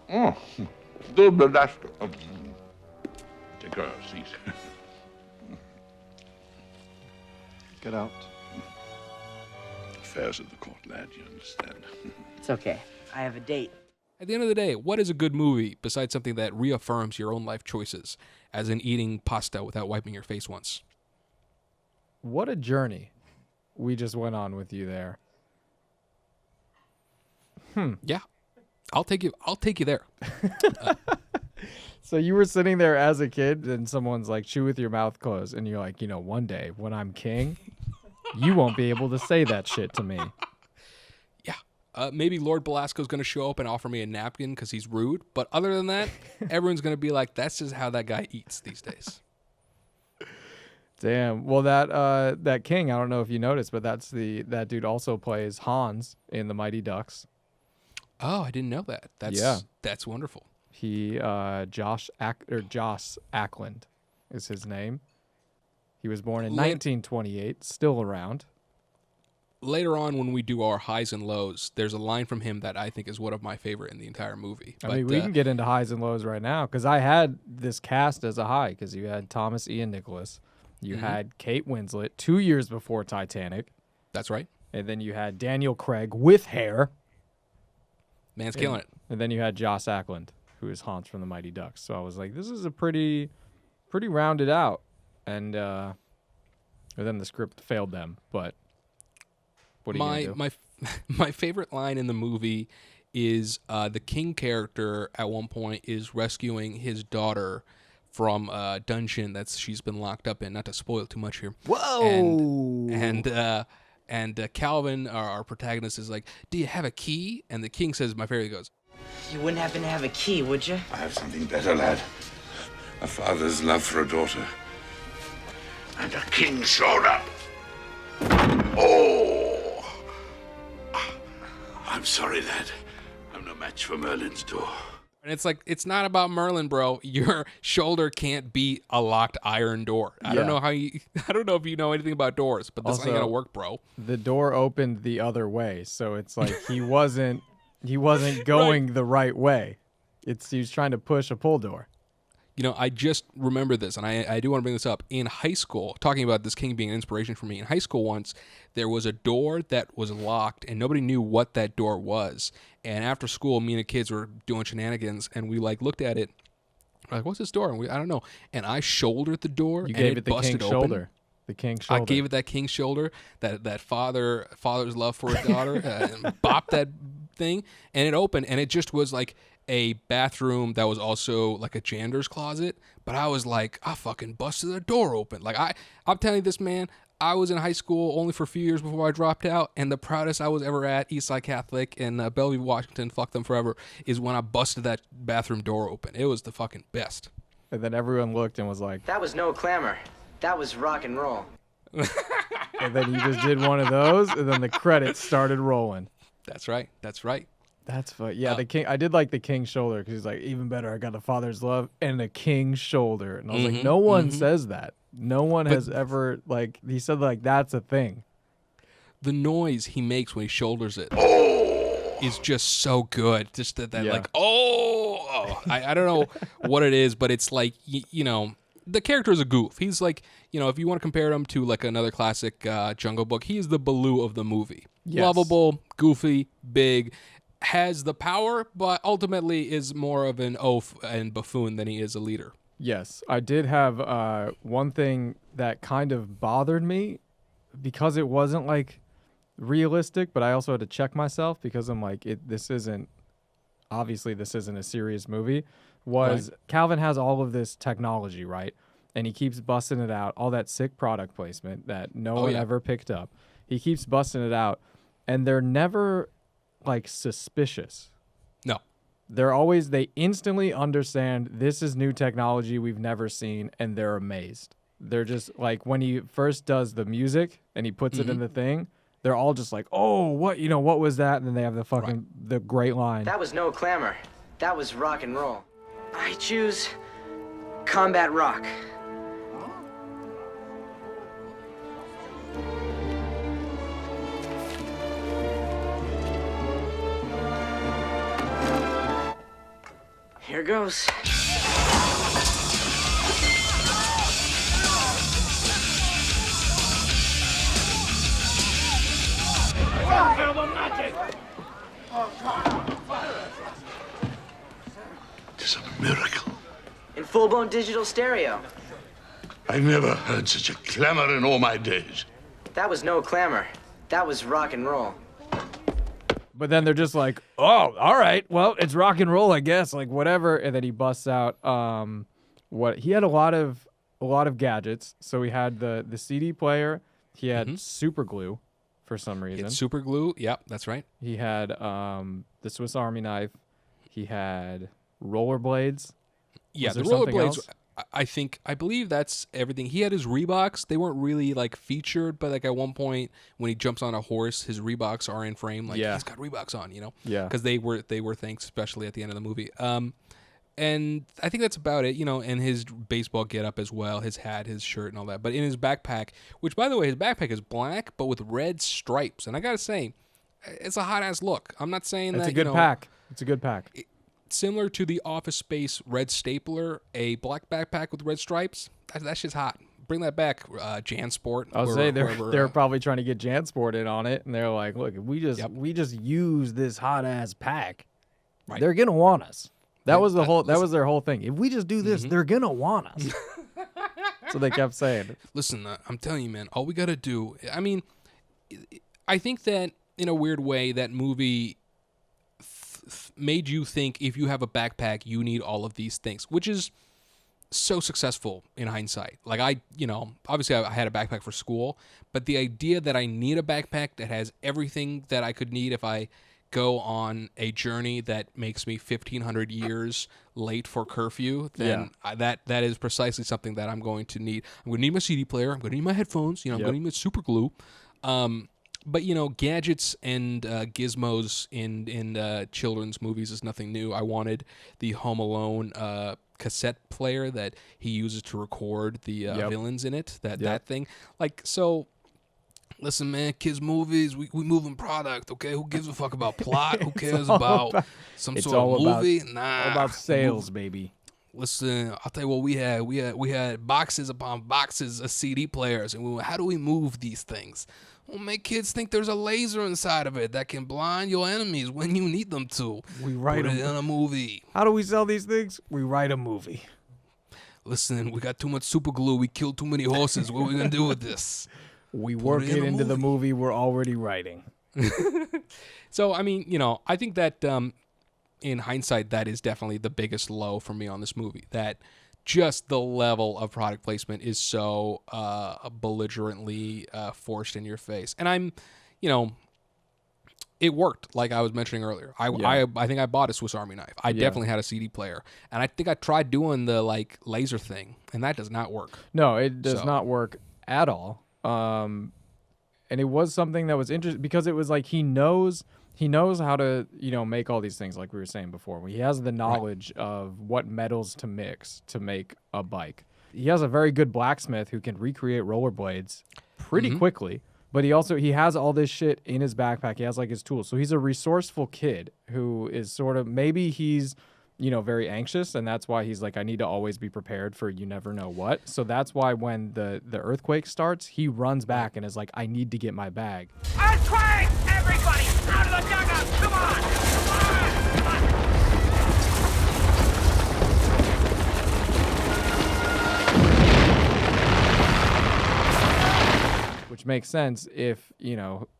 Oh, do the last. Take a seat. Get out. Affairs of the court, lad, you understand. It's okay. I have a date. At the end of the day, what is a good movie besides something that reaffirms your own life choices, as in eating pasta without wiping your face once? What a journey we just went on with you there. Yeah. I'll take you there. So you were sitting there as a kid and someone's like, chew with your mouth closed. And you're like, one day when I'm king, you won't be able to say that shit to me. Yeah. Maybe Lord Belasco's going to show up and offer me a napkin because he's rude. But other than that, everyone's going to be like, that's just how that guy eats these days. Damn. Well, that king, I don't know if you noticed, but that dude also plays Hans in The Mighty Ducks. Oh, I didn't know that. That's wonderful. He Joust Ackland is his name. He was born in 1928, still around. Later on, when we do our highs and lows, there's a line from him that I think is one of my favorite in the entire movie. I mean, we can get into highs and lows right now because I had this cast as a high because you had Thomas Ian Nicholas. You had Kate Winslet 2 years before Titanic. That's right. And then you had Daniel Craig with hair. Man's killing it. And then you had Joust Ackland, who is Hans from The Mighty Ducks. So I was like, this is a pretty rounded out. And then the script failed them. But what are you going to do? My favorite line in the movie is the King character at one point is rescuing his daughter from a dungeon that she's been locked up in. Not to spoil too much here. Whoa! And Calvin, our protagonist, is like, do you have a key? And the King says, my favorite goes, You wouldn't happen to have a key, would you? I have something better, lad. A father's love for a daughter. And a king showed up. Oh! I'm sorry, lad. I'm no match for Merlin's door. and it's like, it's not about Merlin, bro. Your shoulder can't beat a locked iron door. I don't know if you know anything about doors, but this Also, ain't gonna work, bro. The door opened the other way, so it's like he wasn't going the right way. He was trying to push a pull door. You know, I just remember this, and I do want to bring this up. In high school, talking about this king being an inspiration for me, in high school once, there was a door that was locked, and nobody knew what that door was. And after school, me and the kids were doing shenanigans, and we, looked at it. We're like, what's this door? And I don't know. And I shouldered the door, You and gave it it the busted king's open. shoulder. The king's shoulder. I gave it that king's shoulder, that father's love for his daughter, and bopped that thing, and it opened, and it just was like a bathroom that was also like a janitor's closet. But I was like, I fucking busted the door open. Like I'm telling you this, man, I was in high school only for a few years before I dropped out, and the proudest I was ever at, Eastside Catholic in Bellevue, Washington, fuck them forever, is when I busted that bathroom door open. It was the fucking best. And then everyone looked and was like, That was no clamor. That was rock and roll. and then he just did one of those, and then the credits started rolling. That's right. That's right. That's fun. Yeah, the king. I did like the king's shoulder because he's like, even better. I got the father's love and a king's shoulder, and I was like, no one says that. No one has ever like. He said like that's a thing. The noise he makes when he shoulders it is just so good. Just that like, I don't know what it is, but it's like, you know, the character is a goof. He's like, you know, if you want to compare him to like another classic Jungle Book, he's the Baloo of the movie. Yes. Lovable, goofy, big, has the power, but ultimately is more of an oaf and buffoon than he is a leader. Yes, I did have one thing that kind of bothered me because it wasn't like realistic, but I also had to check myself because I'm like, this isn't a serious movie. Was right. Calvin has all of this technology, right? And he keeps busting it out, all that sick product placement that no one ever picked up. He keeps busting it out, and they're never like suspicious. No. They instantly understand this is new technology we've never seen, and they're amazed. They're just like, when he first does the music and he puts it in the thing, they're all just like, oh, what was that? And then they have the fucking, the great line. That was no clamor. That was rock and roll. I choose combat rock. Here goes. It's a miracle. In full-blown digital stereo. I've never heard such a clamor in all my days. That was no clamor. That was rock and roll. But then they're just like, oh, all right, well, it's rock and roll, I guess, like whatever. And then he busts out he had a lot of gadgets. So he had the CD player. He had super glue for some reason. It's super glue. Yep, that's right. He had the Swiss Army knife. He had rollerblades. Yeah, the rollerblades. I believe that's everything. He had his Reeboks. They weren't really like featured, but like at one point when he jumps on a horse, his Reeboks are in frame. Like he's got Reeboks on, you know? Yeah. Because they were things, especially at the end of the movie. And I think that's about it, you know, and his baseball getup as well, his hat, his shirt, and all that. But in his backpack, which by the way, his backpack is black, but with red stripes. And I gotta say, it's a hot ass look. I'm not saying it's a good pack. It's a good pack. Similar to the Office Space red stapler, a black backpack with red stripes. That shit's hot. Bring that back, JanSport. I'll say they're probably trying to get JanSport in on it, and they're like, "Look, if we just use this hot ass pack, they're gonna want us." That was their whole thing. If we just do this, they're gonna want us. So they kept saying. Listen, I'm telling you, man. All we gotta do. I mean, I think that in a weird way, that movie made you think if you have a backpack, you need all of these things, which is so successful in hindsight. Like obviously I had a backpack for school, but the idea that I need a backpack that has everything that I could need if I go on a journey that makes me 1,500 years late for curfew, then that is precisely something that I'm going to need. I'm going to need my CD player. I'm going to need my headphones. I'm going to need my super glue. But, gadgets and gizmos in children's movies is nothing new. I wanted the Home Alone cassette player that he uses to record the villains in it, that thing. Like, so, listen, man, kids' movies, we moving product, okay? Who gives a fuck about plot? Who cares about some sort of movie? All about sales, baby. Listen, I'll tell you what we had. We had boxes upon boxes of CD players, and we went, how do we move these things? Well, make kids think there's a laser inside of it that can blind your enemies when you need them to. We write it in a movie. How do we sell these things? We write a movie. Listen, we got too much super glue. We killed too many horses. What are we going to do with this? We work it into the movie we're already writing. So, I mean, I think that in hindsight, that is definitely the biggest low for me on this movie. That just the level of product placement is so belligerently forced in your face. And I'm, it worked, like I was mentioning earlier. I think I bought a Swiss Army knife. I definitely had a CD player. And I think I tried doing the, laser thing, and that does not work. No, it does not work at all. and it was something that was interesting because it was like he knows how to, make all these things like we were saying before. He has the knowledge of what metals to mix to make a bike. He has a very good blacksmith who can recreate rollerblades pretty quickly, but he has all this shit in his backpack. He has like his tools. So he's a resourceful kid who is sort of, maybe he's, very anxious, and that's why he's like, I need to always be prepared for you never know what. So that's why when the earthquake starts, he runs back and is like, I need to get my bag. Earthquake! Everybody, out of the dugout! Come on! Which makes sense if,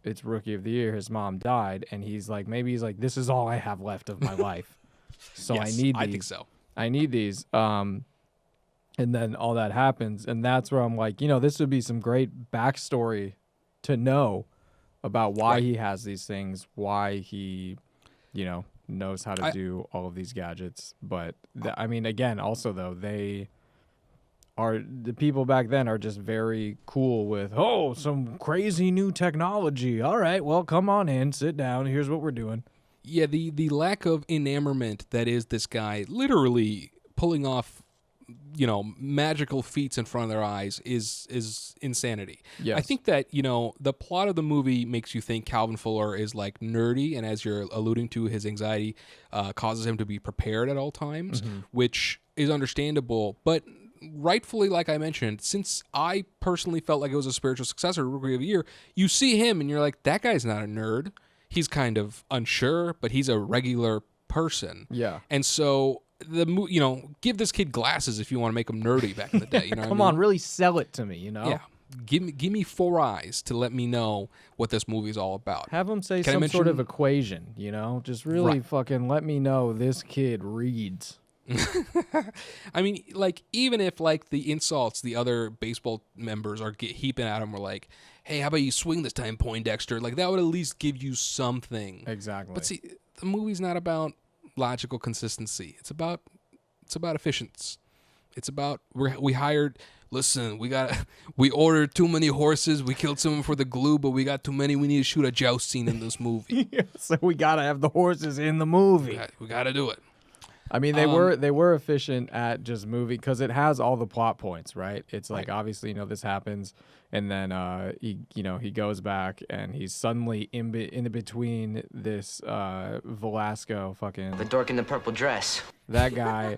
it's Rookie of the Year, his mom died, and maybe he's like, this is all I have left of my life. So yes, I need these. I think so. I need these. And then all that happens. And that's where I'm like, this would be some great backstory to know about why he has these things, why he, knows how to do all of these gadgets. But, again, also, though, the people back then are just very cool with, some crazy new technology. All right, well, come on in, sit down. Here's what we're doing. Yeah, the lack of enamorment that is this guy literally pulling off, magical feats in front of their eyes is insanity. Yes. I think that, the plot of the movie makes you think Calvin Fuller is like nerdy, and as you're alluding to, his anxiety causes him to be prepared at all times, which is understandable, but rightfully, like I mentioned, since I personally felt like it was a spiritual successor to Rookie of the Year, you see him and you're like, that guy's not a nerd. He's kind of unsure, but he's a regular person. Yeah. And so give this kid glasses if you want to make him nerdy back in the day. Come on, really sell it to me, Yeah. Give me 4 eyes to let me know what this movie's all about. Have him say some sort of equation, just really fucking let me know this kid reads. Even if the insults the other baseball members are heaping at him were like, hey, how about you swing this time, Poindexter? Like, that would at least give you something. Exactly. But see, the movie's not about logical consistency. It's about efficiency. It's about we ordered too many horses. We killed someone for the glue, but we got too many. We need to shoot a joust scene in this movie. So we gotta have the horses in the movie. We gotta do it. They were efficient at just moving because it has all the plot points, right? It's like obviously this happens, and then he goes back and he's suddenly in between this Velasco fucking The dork in the purple dress. that guy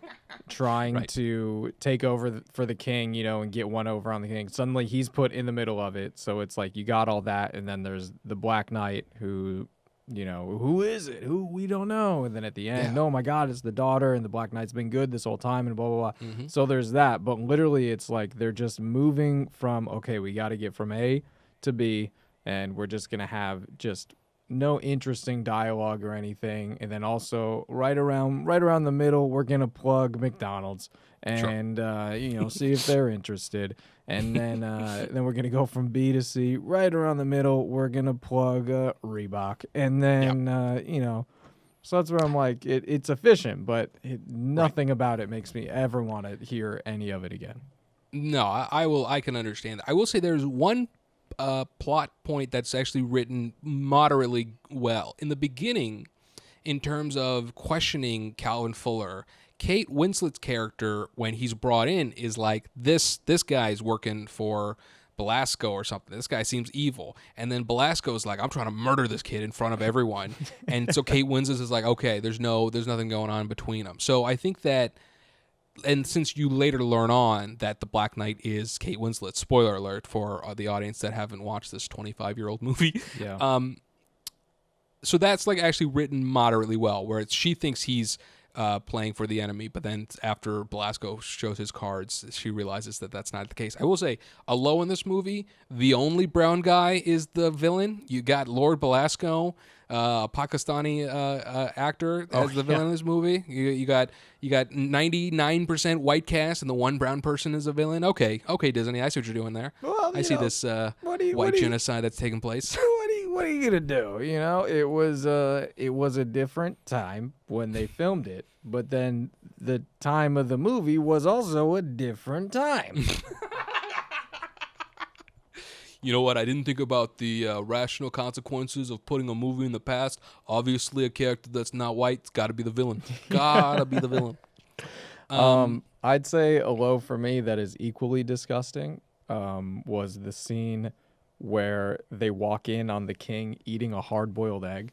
trying to take over for the king, and get one over on the king. Suddenly he's put in the middle of it, so it's like you got all that, and then there's the Black Knight who. Who is it? Who we don't know. And then at the end, oh my God, it's the daughter, and the Black Knight's been good this whole time, and blah, blah, blah. So there's that. But literally, it's like they're just moving from, okay, we got to get from A to B, and we're just going to have just no interesting dialogue or anything. And then also right around the middle, we're going to plug McDonald's and, see if they're interested. And then we're going to go from B to C. Right around the middle, we're going to plug Reebok. And then, so that's where I'm like, it's efficient, but nothing about it makes me ever want to hear any of it again. No, I can understand that. I will say there's one plot point that's actually written moderately well. In the beginning, in terms of questioning Calvin Fuller, Kate Winslet's character, when he's brought in, is like, this guy's working for Belasco or something. This guy seems evil. And then Belasco's like, I'm trying to murder this kid in front of everyone. And so Kate Winslet is like, okay, there's nothing going on between them. So I think that, and since you later learn on that the Black Knight is Kate Winslet, spoiler alert for the audience that haven't watched this 25-year-old movie. Yeah. So that's actually written moderately well, where she thinks he's playing for the enemy, but then after Belasco shows his cards, she realizes that that's not the case. I will say, although in this movie, the only brown guy is the villain, you got Lord Belasco, a Pakistani actor as the villain in this movie. You got 99% white cast, and the one brown person is a villain. Okay, Disney, I see what you're doing there. Well, I see this white genocide that's taking place. What are you gonna do? It was a different time when they filmed it, but then the time of the movie was also a different time. you know what? I didn't think about the rational consequences of putting a movie in the past. Obviously, a character that's not white's got to be the villain. Gotta be the villain. I'd say a low for me that is equally disgusting was the scene where they walk in on the king eating a hard-boiled egg,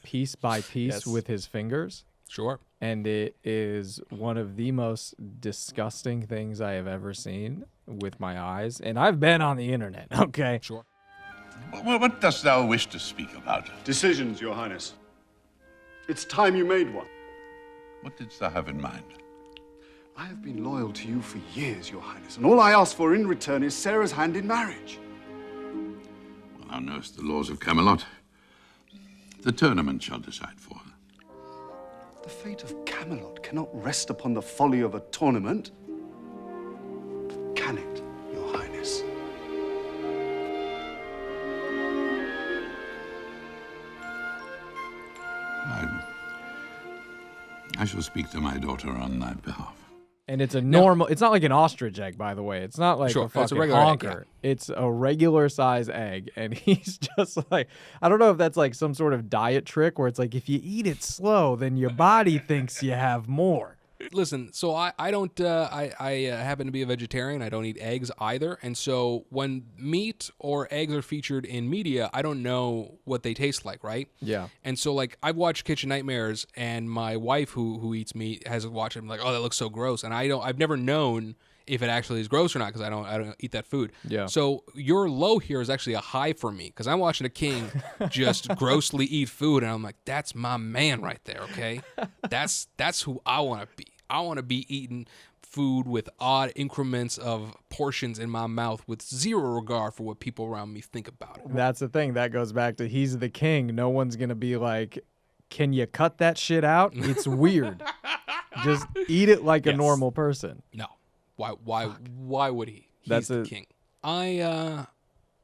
piece by piece with his fingers. Sure. And it is one of the most disgusting things I have ever seen with my eyes. And I've been on the internet, okay? Sure. Well, what dost thou wish to speak about? Decisions, Your Highness. It's time you made one. What didst thou have in mind? I have been loyal to you for years, Your Highness, and all I ask for in return is Sarah's hand in marriage. Well, thou knowest the laws of Camelot. The tournament shall decide for her. The fate of Camelot cannot rest upon the folly of a tournament. Can it, Your Highness? I shall speak to my daughter on thy behalf. And it's a normal, it's not like an ostrich egg, by the way. It's not like a fucking regular honker. egg, It's a regular size egg. And he's just like, I don't know if that's like some sort of diet trick where it's like, if you eat it slow, then your body thinks you have more. Listen, so I don't, I happen to be a vegetarian. I don't eat eggs either. And so when meat or eggs are featured in media, I don't know what they taste like, right? Yeah. And so, like, I've watched Kitchen Nightmares, and my wife, who eats meat, has watched it. I'm like, oh, that looks so gross. And I've never known if it actually is gross or not because I don't eat that food. Yeah. So your low here is actually a high for me because I'm watching a king just grossly eat food, and I'm like, that's my man right there. Okay, that's who I want to be. I want to be eating food with odd increments of portions in my mouth with zero regard for what people around me think about it. That's the thing. That goes back to he's the king. No one's going to be like, can you cut that shit out? It's weird. Just eat it like a normal person. No. Why would he? He's the king. I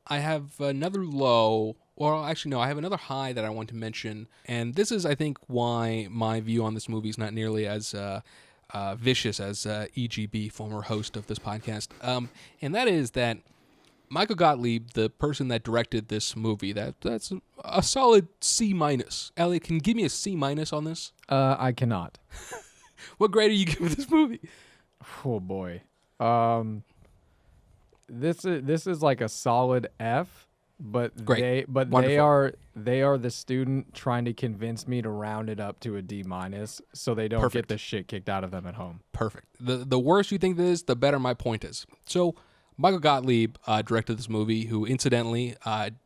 have another low. Well, actually, no. I have another high that I want to mention, and this is, I think, why my view on this movie is not nearly as vicious as EGB, former host of this podcast. And that is that Michael Gottlieb, the person that directed this movie, that's a solid C-. Elliott, can you give me a C- on this? I cannot. What grade are you giving this movie? Oh boy. This is like a solid F, but Great. they are the student trying to convince me to round it up to a D- so they don't get the shit kicked out of them at home. Perfect. The worse you think this is, the better my point is. So Michael Gottlieb directed this movie, who incidentally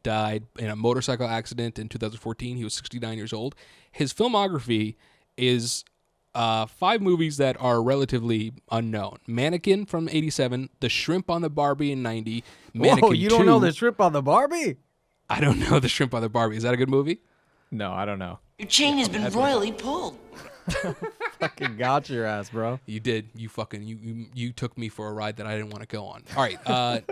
died in a motorcycle accident in 2014. He was 69 years old. His filmography is 5 movies that are relatively unknown. Mannequin from 87, The Shrimp on the Barbie in 90, Mannequin Whoa, you don't 2. know The Shrimp on the Barbie? I don't know The Shrimp on the Barbie. Is that a good movie? No, I don't know. Your chain has been royally pulled. Fucking got your ass, bro. You did. You fucking you took me for a ride that I didn't want to go on. All right.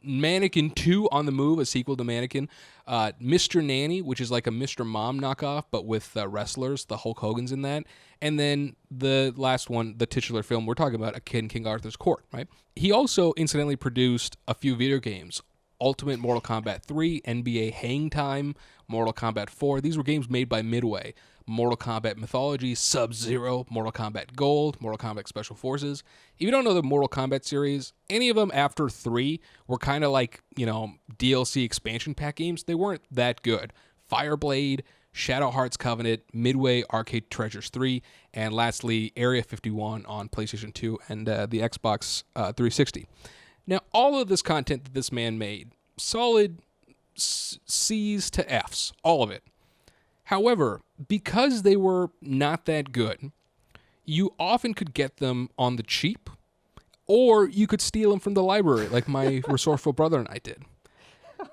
Mannequin 2 on the Move, a sequel to Mannequin. Mr. Nanny, which is like a Mr. Mom knockoff, but with wrestlers. The Hulk Hogan's in that. And then the last one, the titular film we're talking about, A Kid in King Arthur's Court, right? He also incidentally produced a few video games. Ultimate Mortal Kombat 3, NBA Hang Time, Mortal Kombat 4. These were games made by Midway. Mortal Kombat Mythology, Sub-Zero, Mortal Kombat Gold, Mortal Kombat Special Forces. If you don't know the Mortal Kombat series, any of them after 3 were kind of like, DLC expansion pack games. They weren't that good. Fireblade, Shadow Hearts Covenant, Midway Arcade Treasures 3, and lastly, Area 51 on PlayStation 2 and the Xbox 360. Now, all of this content that this man made, solid C's to F's, all of it. However, because they were not that good, you often could get them on the cheap, or you could steal them from the library, like my resourceful brother and I did.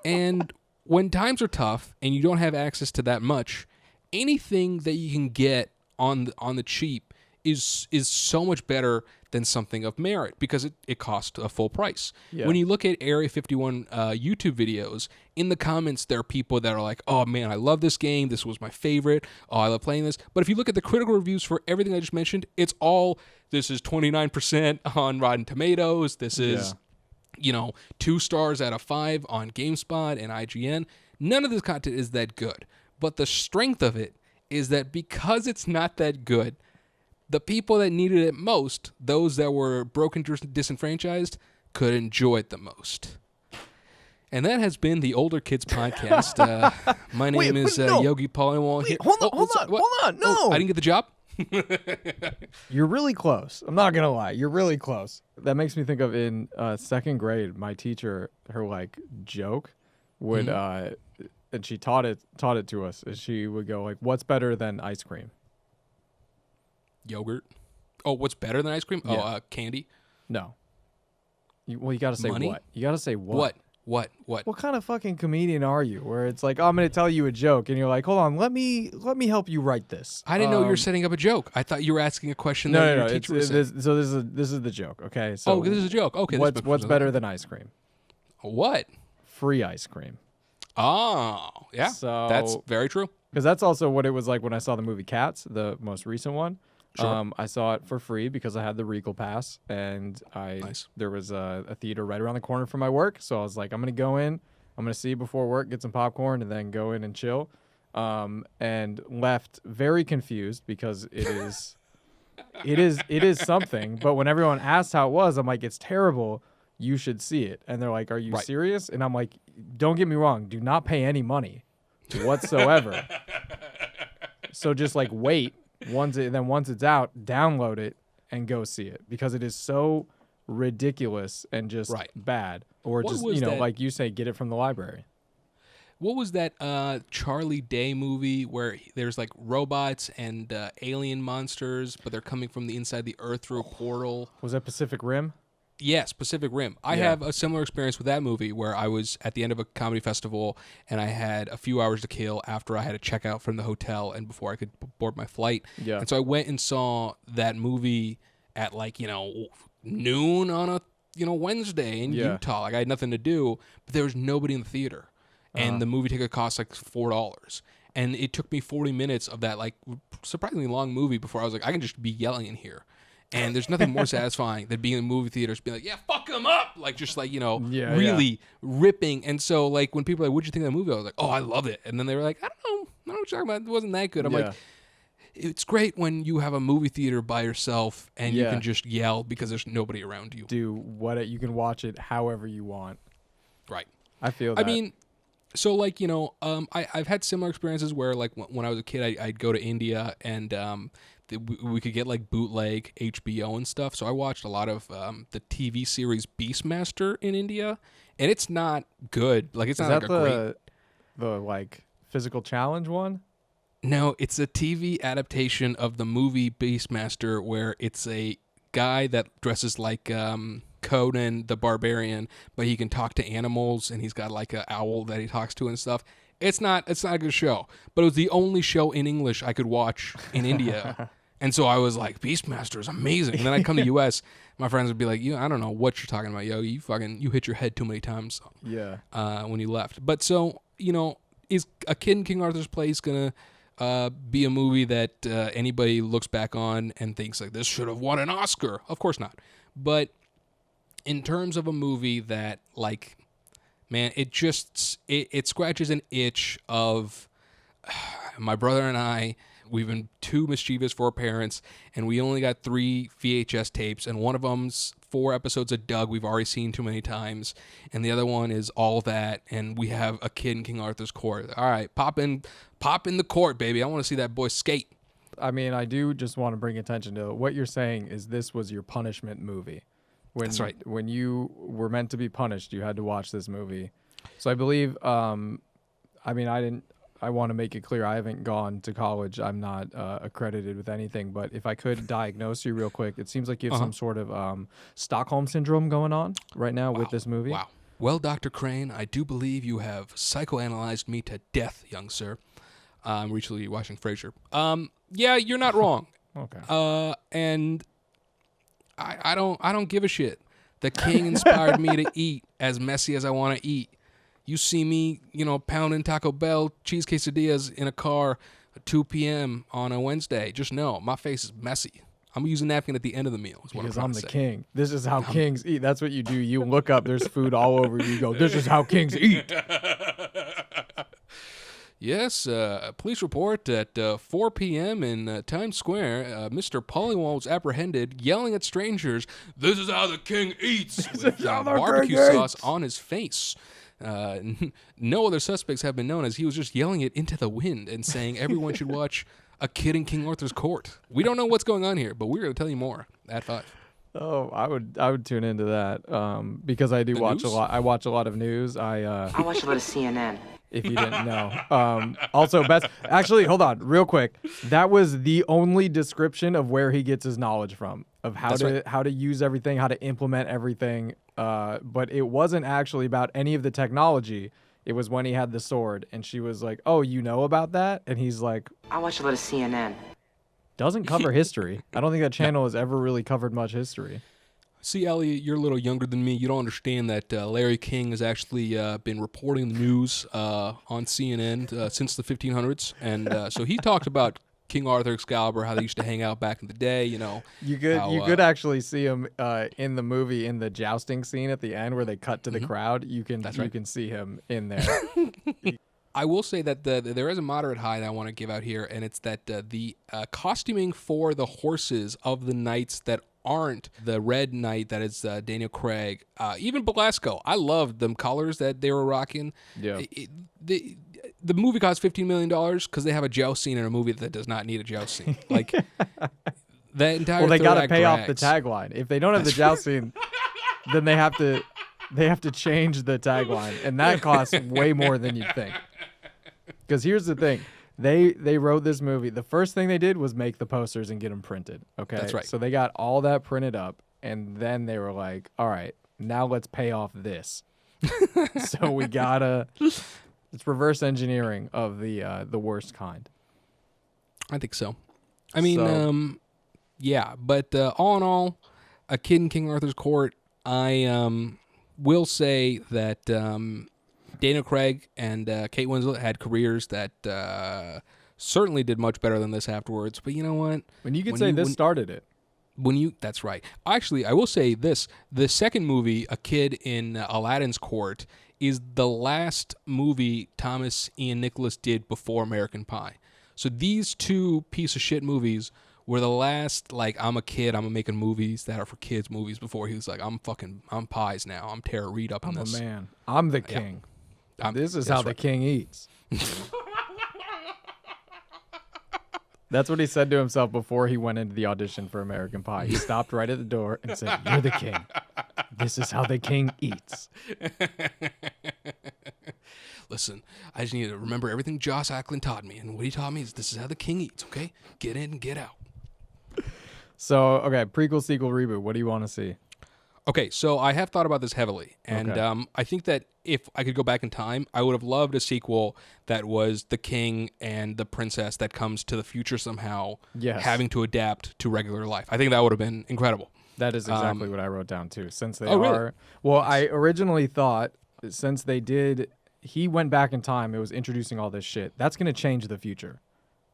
And when times are tough and you don't have access to that much, anything that you can get on the cheap is so much better than something of merit because it costs a full price. Yeah. When you look at Area 51 YouTube videos, in the comments there are people that are like, oh man, I love this game. This was my favorite. Oh, I love playing this. But if you look at the critical reviews for everything I just mentioned, it's all, this is 29% on Rotten Tomatoes. This is 2 stars out of 5 on GameSpot and IGN. None of this content is that good. But the strength of it is that because it's not that good, the people that needed it most, those that were broken, disenfranchised, could enjoy it the most. And that has been the Older Kids Podcast. My name is Yogi Paliwal. Hold on. No. I didn't get the job? You're really close. I'm not gonna lie. You're really close. That makes me think of in 2nd grade, my teacher, her like joke would and she taught it to us. And she would go like, "What's better than ice cream?" Yogurt. Oh, what's better than ice cream? Yeah. Oh, candy. No. You got to say Money? what? You got to say what? What? What kind of fucking comedian are you? Where it's like, I'm gonna tell you a joke, and you're like, hold on, let me help you write this. I didn't know you were setting up a joke. I thought you were asking a question. No. Your teacher was saying. So this is the joke. Okay. So this is a joke. Okay. What's better than ice cream? What? Free ice cream. Oh, yeah. So that's very true. Because that's also what it was like when I saw the movie Cats, the most recent one. Sure. I saw it for free because I had the Regal Pass, and there was a theater right around the corner from my work. So I was like, I'm gonna go in, I'm gonna see before work, get some popcorn, and then go in and chill. And left very confused because it is something. But when everyone asked how it was, I'm like, it's terrible. You should see it. And they're like, are you serious? And I'm like, don't get me wrong, do not pay any money whatsoever. So just like wait. Once it's out, download it and go see it because it is so ridiculous and just bad. Or What just was that? like you say, get it from the library. What was that Charlie Day movie where there's like robots and alien monsters, but they're coming from the inside the Earth through a portal? Was that Pacific Rim? Yes, Pacific Rim. I have a similar experience with that movie where I was at the end of a comedy festival and I had a few hours to kill after I had to check out from the hotel and before I could board my flight. Yeah. And so I went and saw that movie at like, noon on a, Wednesday in Utah. Like I had nothing to do, but there was nobody in the theater. And the movie ticket cost like $4. And it took me 40 minutes of that like surprisingly long movie before I was like, I can just be yelling in here. And there's nothing more satisfying than being in movie theaters, being like, yeah, fuck them up. Like, just like, really ripping. And so, like, when people are like, what'd you think of that movie? I was like, oh, I love it. And then they were like, I don't know what you're talking about. It wasn't that good. I'm like, it's great when you have a movie theater by yourself and you can just yell because there's nobody around you. You can watch it however you want. Right. I feel that. I mean, so, like, I've had similar experiences where, like, when I was a kid, I'd go to India and we could get like bootleg HBO and stuff. So I watched a lot of the TV series Beastmaster in India, and it's not good. Like it's not like a great. The like physical challenge one? No, it's a TV adaptation of the movie Beastmaster, where it's a guy that dresses like Conan the Barbarian, but he can talk to animals, and he's got like an owl that he talks to and stuff. It's not a good show, but it was the only show in English I could watch in India. And so I was like, Beastmaster is amazing. And then I come to U.S., my friends would be like, I don't know what you're talking about, yo. You hit your head too many times when you left. But so, is A Kid in King Arthur's Place going to be a movie that anybody looks back on and thinks, like, this should have won an Oscar? Of course not. But in terms of a movie that, like, man, it scratches an itch of my brother and I. We've been too mischievous for our parents, and we only got 3 VHS tapes, and one of them's 4 episodes of Doug we've already seen too many times, and the other one is All That, and we have A Kid in King Arthur's Court. All right, pop in the court, baby. I want to see that boy skate. I mean, I do just want to bring attention to what you're saying is this was your punishment movie. That's right. When you were meant to be punished, you had to watch this movie. So I believe, I want to make it clear, I haven't gone to college. I'm not accredited with anything. But if I could diagnose you real quick, it seems like you have some sort of Stockholm Syndrome going on right now with this movie. Wow. Well, Dr. Crane, I do believe you have psychoanalyzed me to death, young sir. I'm recently watching Frasier. Yeah, you're not wrong. Okay. And I don't give a shit. The king inspired me to eat as messy as I want to eat. You see me, pounding Taco Bell cheese quesadillas in a car at 2 p.m. on a Wednesday. Just know my face is messy. I'm gonna use a napkin at the end of the meal. Is what Because I'm I'm trying the to say. king. This is how kings eat. That's what you do. You look up, there's food all over you. You go, this is how kings eat. Yes, police report at 4 p.m. in Times Square, Mr. Paliwal was apprehended yelling at strangers, "This is how the king eats," with barbecue sauce on his face. No other suspects have been known, as he was just yelling it into the wind and saying everyone should watch A Kid in King Arthur's Court. We don't know what's going on here, but we're going to tell you more at 5. Oh, I would tune into that because I do watch a lot. I watch a lot of news. I watch a lot of CNN. If you didn't know. Also, actually, hold on, real quick. That was the only description of where he gets his knowledge from, of how to use everything, how to implement everything. But it wasn't actually about any of the technology. It was when he had the sword, and she was like, "Oh, you know about that?" And he's like, I watch a lot of CNN. Doesn't cover history. I don't think that channel has ever really covered much history. See, Elliott, you're a little younger than me. You don't understand that Larry King has actually been reporting the news on CNN since the 1500s. And so he talked about King Arthur Excalibur, how they used to hang out back in the day, you know. You could actually see him in the movie, in the jousting scene at the end where they cut to the crowd. You can see him in there. I will say that there is a moderate high that I want to give out here, and it's that the costuming for the horses of the knights that aren't the red knight that is Daniel Craig, even Belasco. I loved them colors that they were rocking. Yeah. The movie cost $15 million because they have a joust scene in a movie that does not need a joust scene. Like that entire. Well, they got to pay off the tagline. If they don't have the joust scene, then they have to change the tagline, and that costs way more than you'd think. Because here's the thing. They wrote this movie. The first thing they did was make the posters and get them printed. Okay, that's right. So they got all that printed up, and then they were like, "All right, now let's pay off this." So we gotta. It's reverse engineering of the worst kind. I think so. I mean, yeah. But all in all, A Kid in King Arthur's Court. I will say that Daniel Craig and Kate Winslet had careers that certainly did much better than this afterwards. But you know what? This started it. That's right. Actually, I will say this. The second movie, A Kid in Aladdin's Court, is the last movie Thomas Ian Nicholas did before American Pie. So these two piece of shit movies were the last, like, I'm a kid, I'm making movies that are for kids movies before he was like, I'm Pies now. I'm Tara Reid up in this. I'm a man. I'm the king. Yeah. This is how the king eats. That's what he said to himself before he went into the audition for American Pie. He stopped right at the door and said, "You're the king. This is how the king eats." Listen, I just need to remember everything Joss Ackland taught me. And what he taught me is this is how the king eats, okay? Get in and get out. So, okay, prequel, sequel, reboot. What do you want to see? Okay, so I have thought about this heavily. And I think that if I could go back in time, I would have loved a sequel that was the king and the princess that comes to the future somehow, having to adapt to regular life. I think that would have been incredible. That is exactly what I wrote down, too. Since they really? Well, I originally thought, since they did... He went back in time. It was introducing all this shit. That's going to change the future.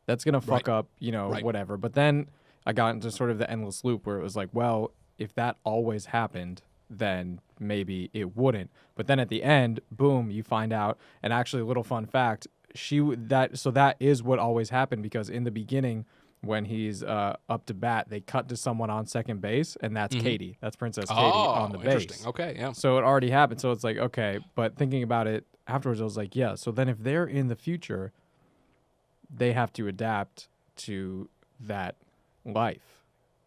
That's going to fuck up, whatever. But then I got into sort of the endless loop where it was like, well, if that always happened, then maybe it wouldn't. But then at the end, boom, you find out. And actually, a little fun fact, that is what always happened, because in the beginning, when he's up to bat, they cut to someone on second base, and that's Katie. That's Princess Katie on the base. Interesting. Okay, yeah. So it already happened. So it's like, okay. But thinking about it afterwards, I was like, yeah. So then if they're in the future, they have to adapt to that life.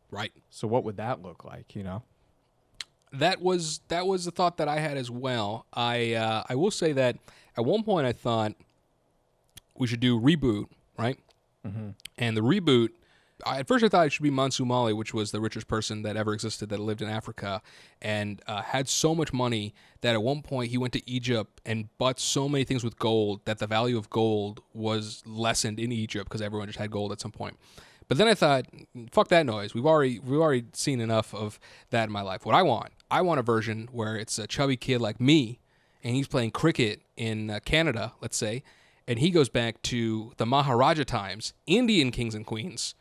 Right. So what would that look like, That was the thought that I had as well. I will say that at one point I thought we should do reboot, right? Mm-hmm. And the reboot, at first I thought it should be Mansu Mali, which was the richest person that ever existed that lived in Africa and had so much money that at one point he went to Egypt and bought so many things with gold that the value of gold was lessened in Egypt because everyone just had gold at some point. But then I thought, fuck that noise. We've already seen enough of that in my life. What I want a version where it's a chubby kid like me, and he's playing cricket in Canada, let's say, and he goes back to the Maharaja times, Indian kings and queens,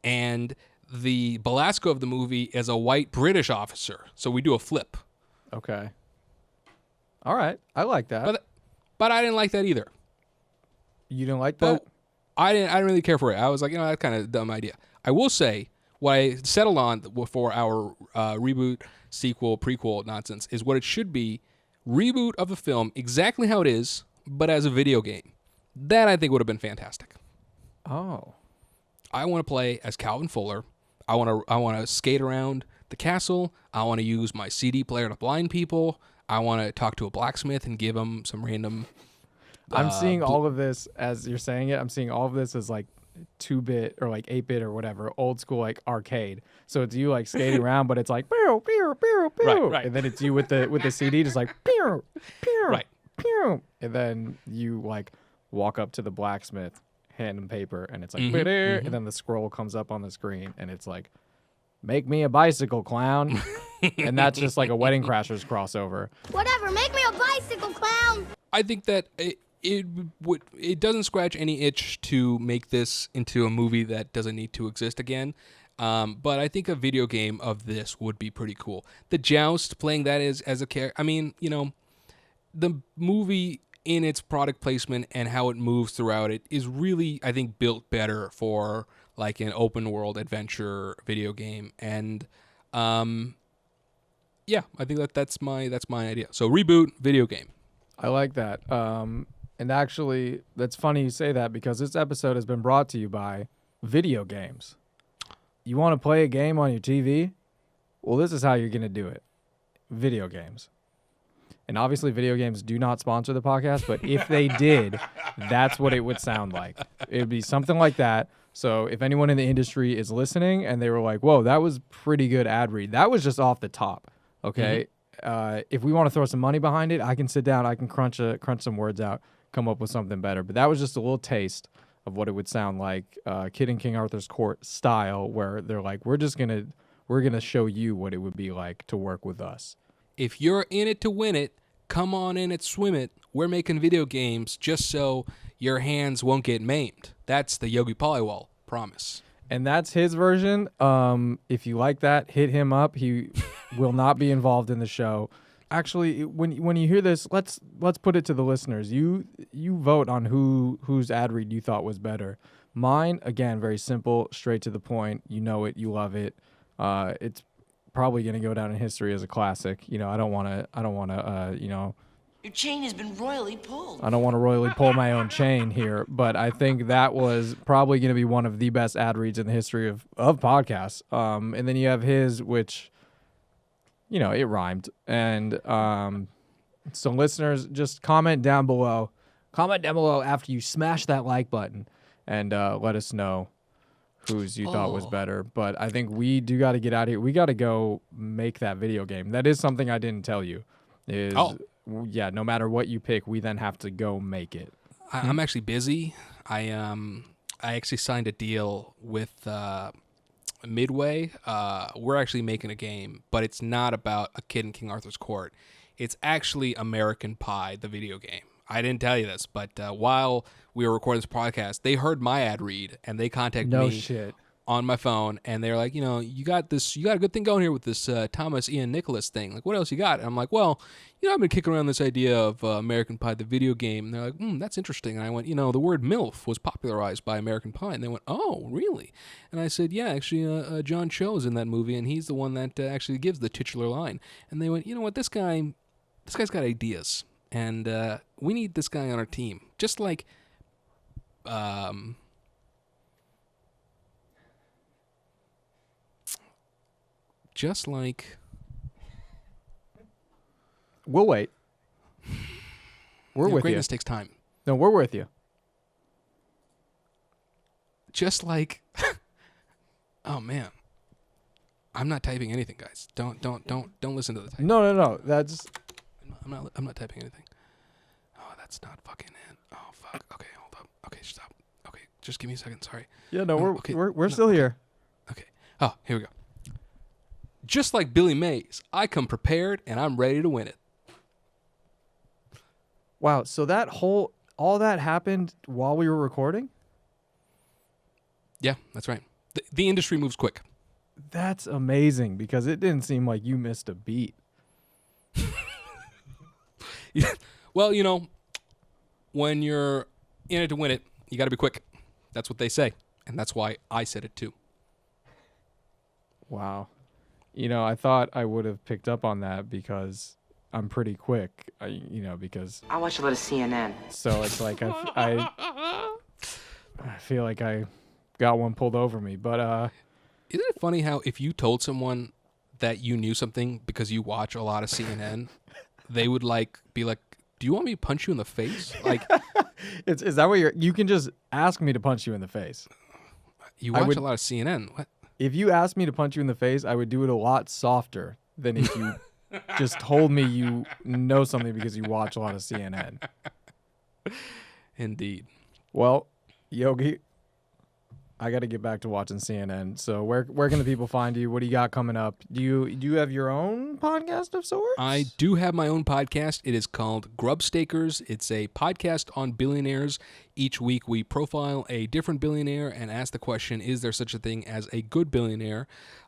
and the Belasco of the movie is a white British officer. So we do a flip. Okay. All right. I like that. But I didn't like that either. You didn't like that? I didn't really care for it. I was like, that's kind of a dumb idea. I will say what I settled on for our reboot, sequel, prequel nonsense is what it should be: reboot of a film exactly how it is, but as a video game. That I think would have been fantastic. Oh. I want to play as Calvin Fuller. I want to skate around the castle. I want to use my CD player to blind people. I want to talk to a blacksmith and give him some random. I'm seeing all of this as you're saying it. I'm seeing all of this as like 2-bit or like 8-bit or whatever, old school like arcade. So it's you like skating around, but it's like pew pew pew pew, right. And then it's you with the CD just like pew pew Right. pew, and then you like walk up to the blacksmith, hand him paper, and it's like and then the scroll comes up on the screen, and it's like, make me a bicycle, clown. And that's just like a Wedding Crashers crossover. Whatever, make me a bicycle, clown. I think that it doesn't scratch any itch to make this into a movie that doesn't need to exist again. But I think a video game of this would be pretty cool. The Joust, playing that as a character. I mean, the movie in its product placement and how it moves throughout it is really, I think, built better for like an open world adventure video game. And yeah, I think that's my idea. So reboot video game. I like that. And actually, that's funny you say that because this episode has been brought to you by video games. You want to play a game on your TV? Well, this is how you're going to do it. Video games. And obviously, video games do not sponsor the podcast, but if they did, that's what it would sound like. It would be something like that. So if anyone in the industry is listening and they were like, whoa, that was pretty good ad read. That was just off the top, okay? If we want to throw some money behind it, I can sit down, I can crunch some words out, come up with something better. But that was just a little taste of what it would sound like, Kid in King Arthur's Court style, where they're like, we're gonna show you what it would be like to work with us. If you're in it to win it, come on in it, swim it. We're making video games just so your hands won't get maimed. That's the Yogi Paliwal promise. And that's his version. If you like that, hit him up. He will not be involved in the show. Actually, when you hear this, let's put it to the listeners. You vote on whose ad read you thought was better. Mine, again, very simple, straight to the point. You know it, you love it. It's probably gonna go down in history as a classic. I don't want to. Your chain has been royally pulled. I don't want to royally pull my own chain here, but I think that was probably going to be one of the best ad reads in the history of podcasts. And then you have his, which, it rhymed. And so listeners, just comment down below. Comment down below after you smash that like button and let us know whose you thought was better. But I think we do got to get out of here. We got to go make that video game. That is something I didn't tell you. Yeah, no matter what you pick, we then have to go make it. I'm actually busy. I actually signed a deal with Midway. We're actually making a game, but it's not about a kid in King Arthur's Court. It's actually American Pie, the video game. I didn't tell you this, but while we were recording this podcast, they heard my ad read and they contacted me on my phone, and they're like, you got a good thing going here with this Thomas Ian Nicholas thing. Like, what else you got? And I'm like, well, I've been kicking around this idea of American Pie, the video game. And they're like, that's interesting. And I went, the word MILF was popularized by American Pie. And they went, oh, really? And I said, yeah, actually, John Cho's in that movie, and he's the one that actually gives the titular line. And they went, you know what, this guy's got ideas, and we need this guy on our team. Just like, we'll wait. We're with greatness you. Takes time. No, we're with you. Just like, oh man, I'm not typing anything, guys. Don't listen to the type. No. That's. I'm not typing anything. Oh, that's not fucking it. Oh fuck. Okay, hold up. Okay, stop. Okay, just give me a second. Sorry. Yeah, no, we're still here. Okay. Oh, here we go. Just like Billy Mays, I come prepared and I'm ready to win it. Wow, so all that happened while we were recording? Yeah, that's right. The industry moves quick. That's amazing because it didn't seem like you missed a beat. Well, when you're in it to win it, you got to be quick. That's what they say. And that's why I said it too. Wow. I thought I would have picked up on that because I'm pretty quick, because I watch a lot of CNN. So it's like I feel like I got one pulled over me. But isn't it funny how if you told someone that you knew something because you watch a lot of CNN, they would be like, "Do you want me to punch you in the face?" Like, is that what you can just ask me to punch you in the face? You watch a lot of CNN. What? If you asked me to punch you in the face, I would do it a lot softer than if you just told me you know something because you watch a lot of CNN. Indeed. Well, Yogi, I got to get back to watching CNN. So where can the people find you? What do you got coming up? Do you have your own podcast of sorts? I do have my own podcast. It is called Grubstakers. It's a podcast on billionaires. Each week we profile a different billionaire and ask the question, is there such a thing as a good billionaire?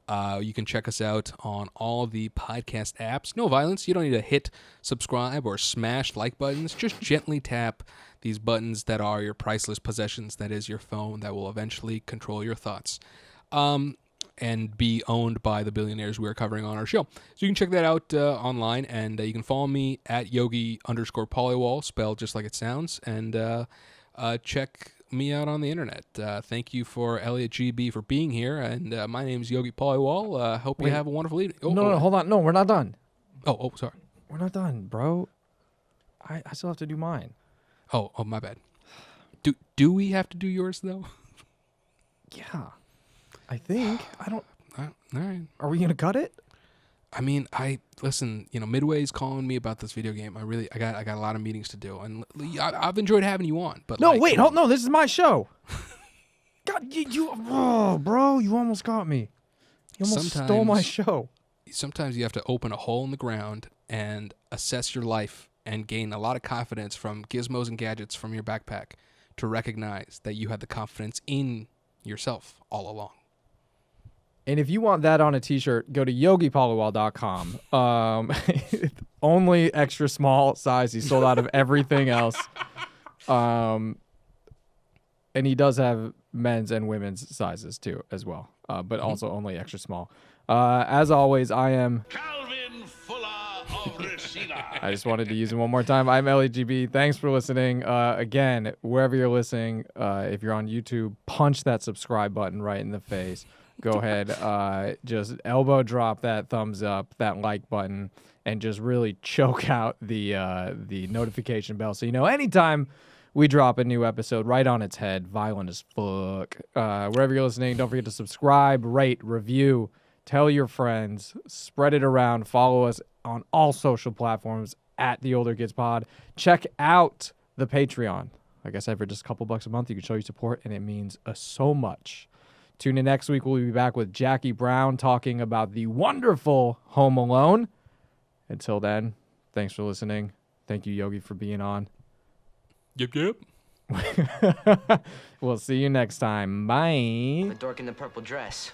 You can check us out on all the podcast apps. No violence. You don't need to hit subscribe or smash like buttons. Just gently tap these buttons that are your priceless possessions. That is your phone that will eventually control your thoughts and be owned by the billionaires we are covering on our show. So you can check that out online, and you can follow me at Yogi_Paliwal, spelled just like it sounds, and check me out on the internet. Thank you for Elliott GB for being here, and my name is Yogi Paliwal. Hope you have a wonderful evening. No, hold on. No, we're not done. Oh, sorry. We're not done, bro. I still have to do mine. Oh, my bad. Do we have to do yours, though? Yeah. I think. I don't... All right. Are we going to cut it? I mean, listen, Midway's calling me about this video game. I got a lot of meetings to do, and I've enjoyed having you on. But no, wait, no, this is my show. God, bro, you almost got me. You almost stole my show. Sometimes you have to open a hole in the ground and assess your life and gain a lot of confidence from gizmos and gadgets from your backpack to recognize that you had the confidence in yourself all along. And if you want that on a t-shirt, go to yogipaliwal.com. Only extra small size. He sold out of everything else. And he does have men's and women's sizes too, as well. But also only extra small. As always, I am Calvin Fuller of Reseda. I just wanted to use it one more time. I'm Elliott GB. Thanks for listening. Again, wherever you're listening, if you're on YouTube, punch that subscribe button right in the face. Go ahead, just elbow drop that thumbs up, that like button, and just really choke out the notification bell so you know anytime we drop a new episode right on its head. Violent as fuck. Wherever you're listening, don't forget to subscribe, rate, review, tell your friends, spread it around, follow us on all social platforms at The Older Kids Pod. Check out the Patreon. Like I said, for just a couple bucks a month, you can show your support, and it means so much. Tune in next week. We'll be back with Jackie Brown talking about the wonderful Home Alone. Until then, thanks for listening. Thank you, Yogi, for being on. Yep. We'll see you next time. Bye. The dork in the purple dress.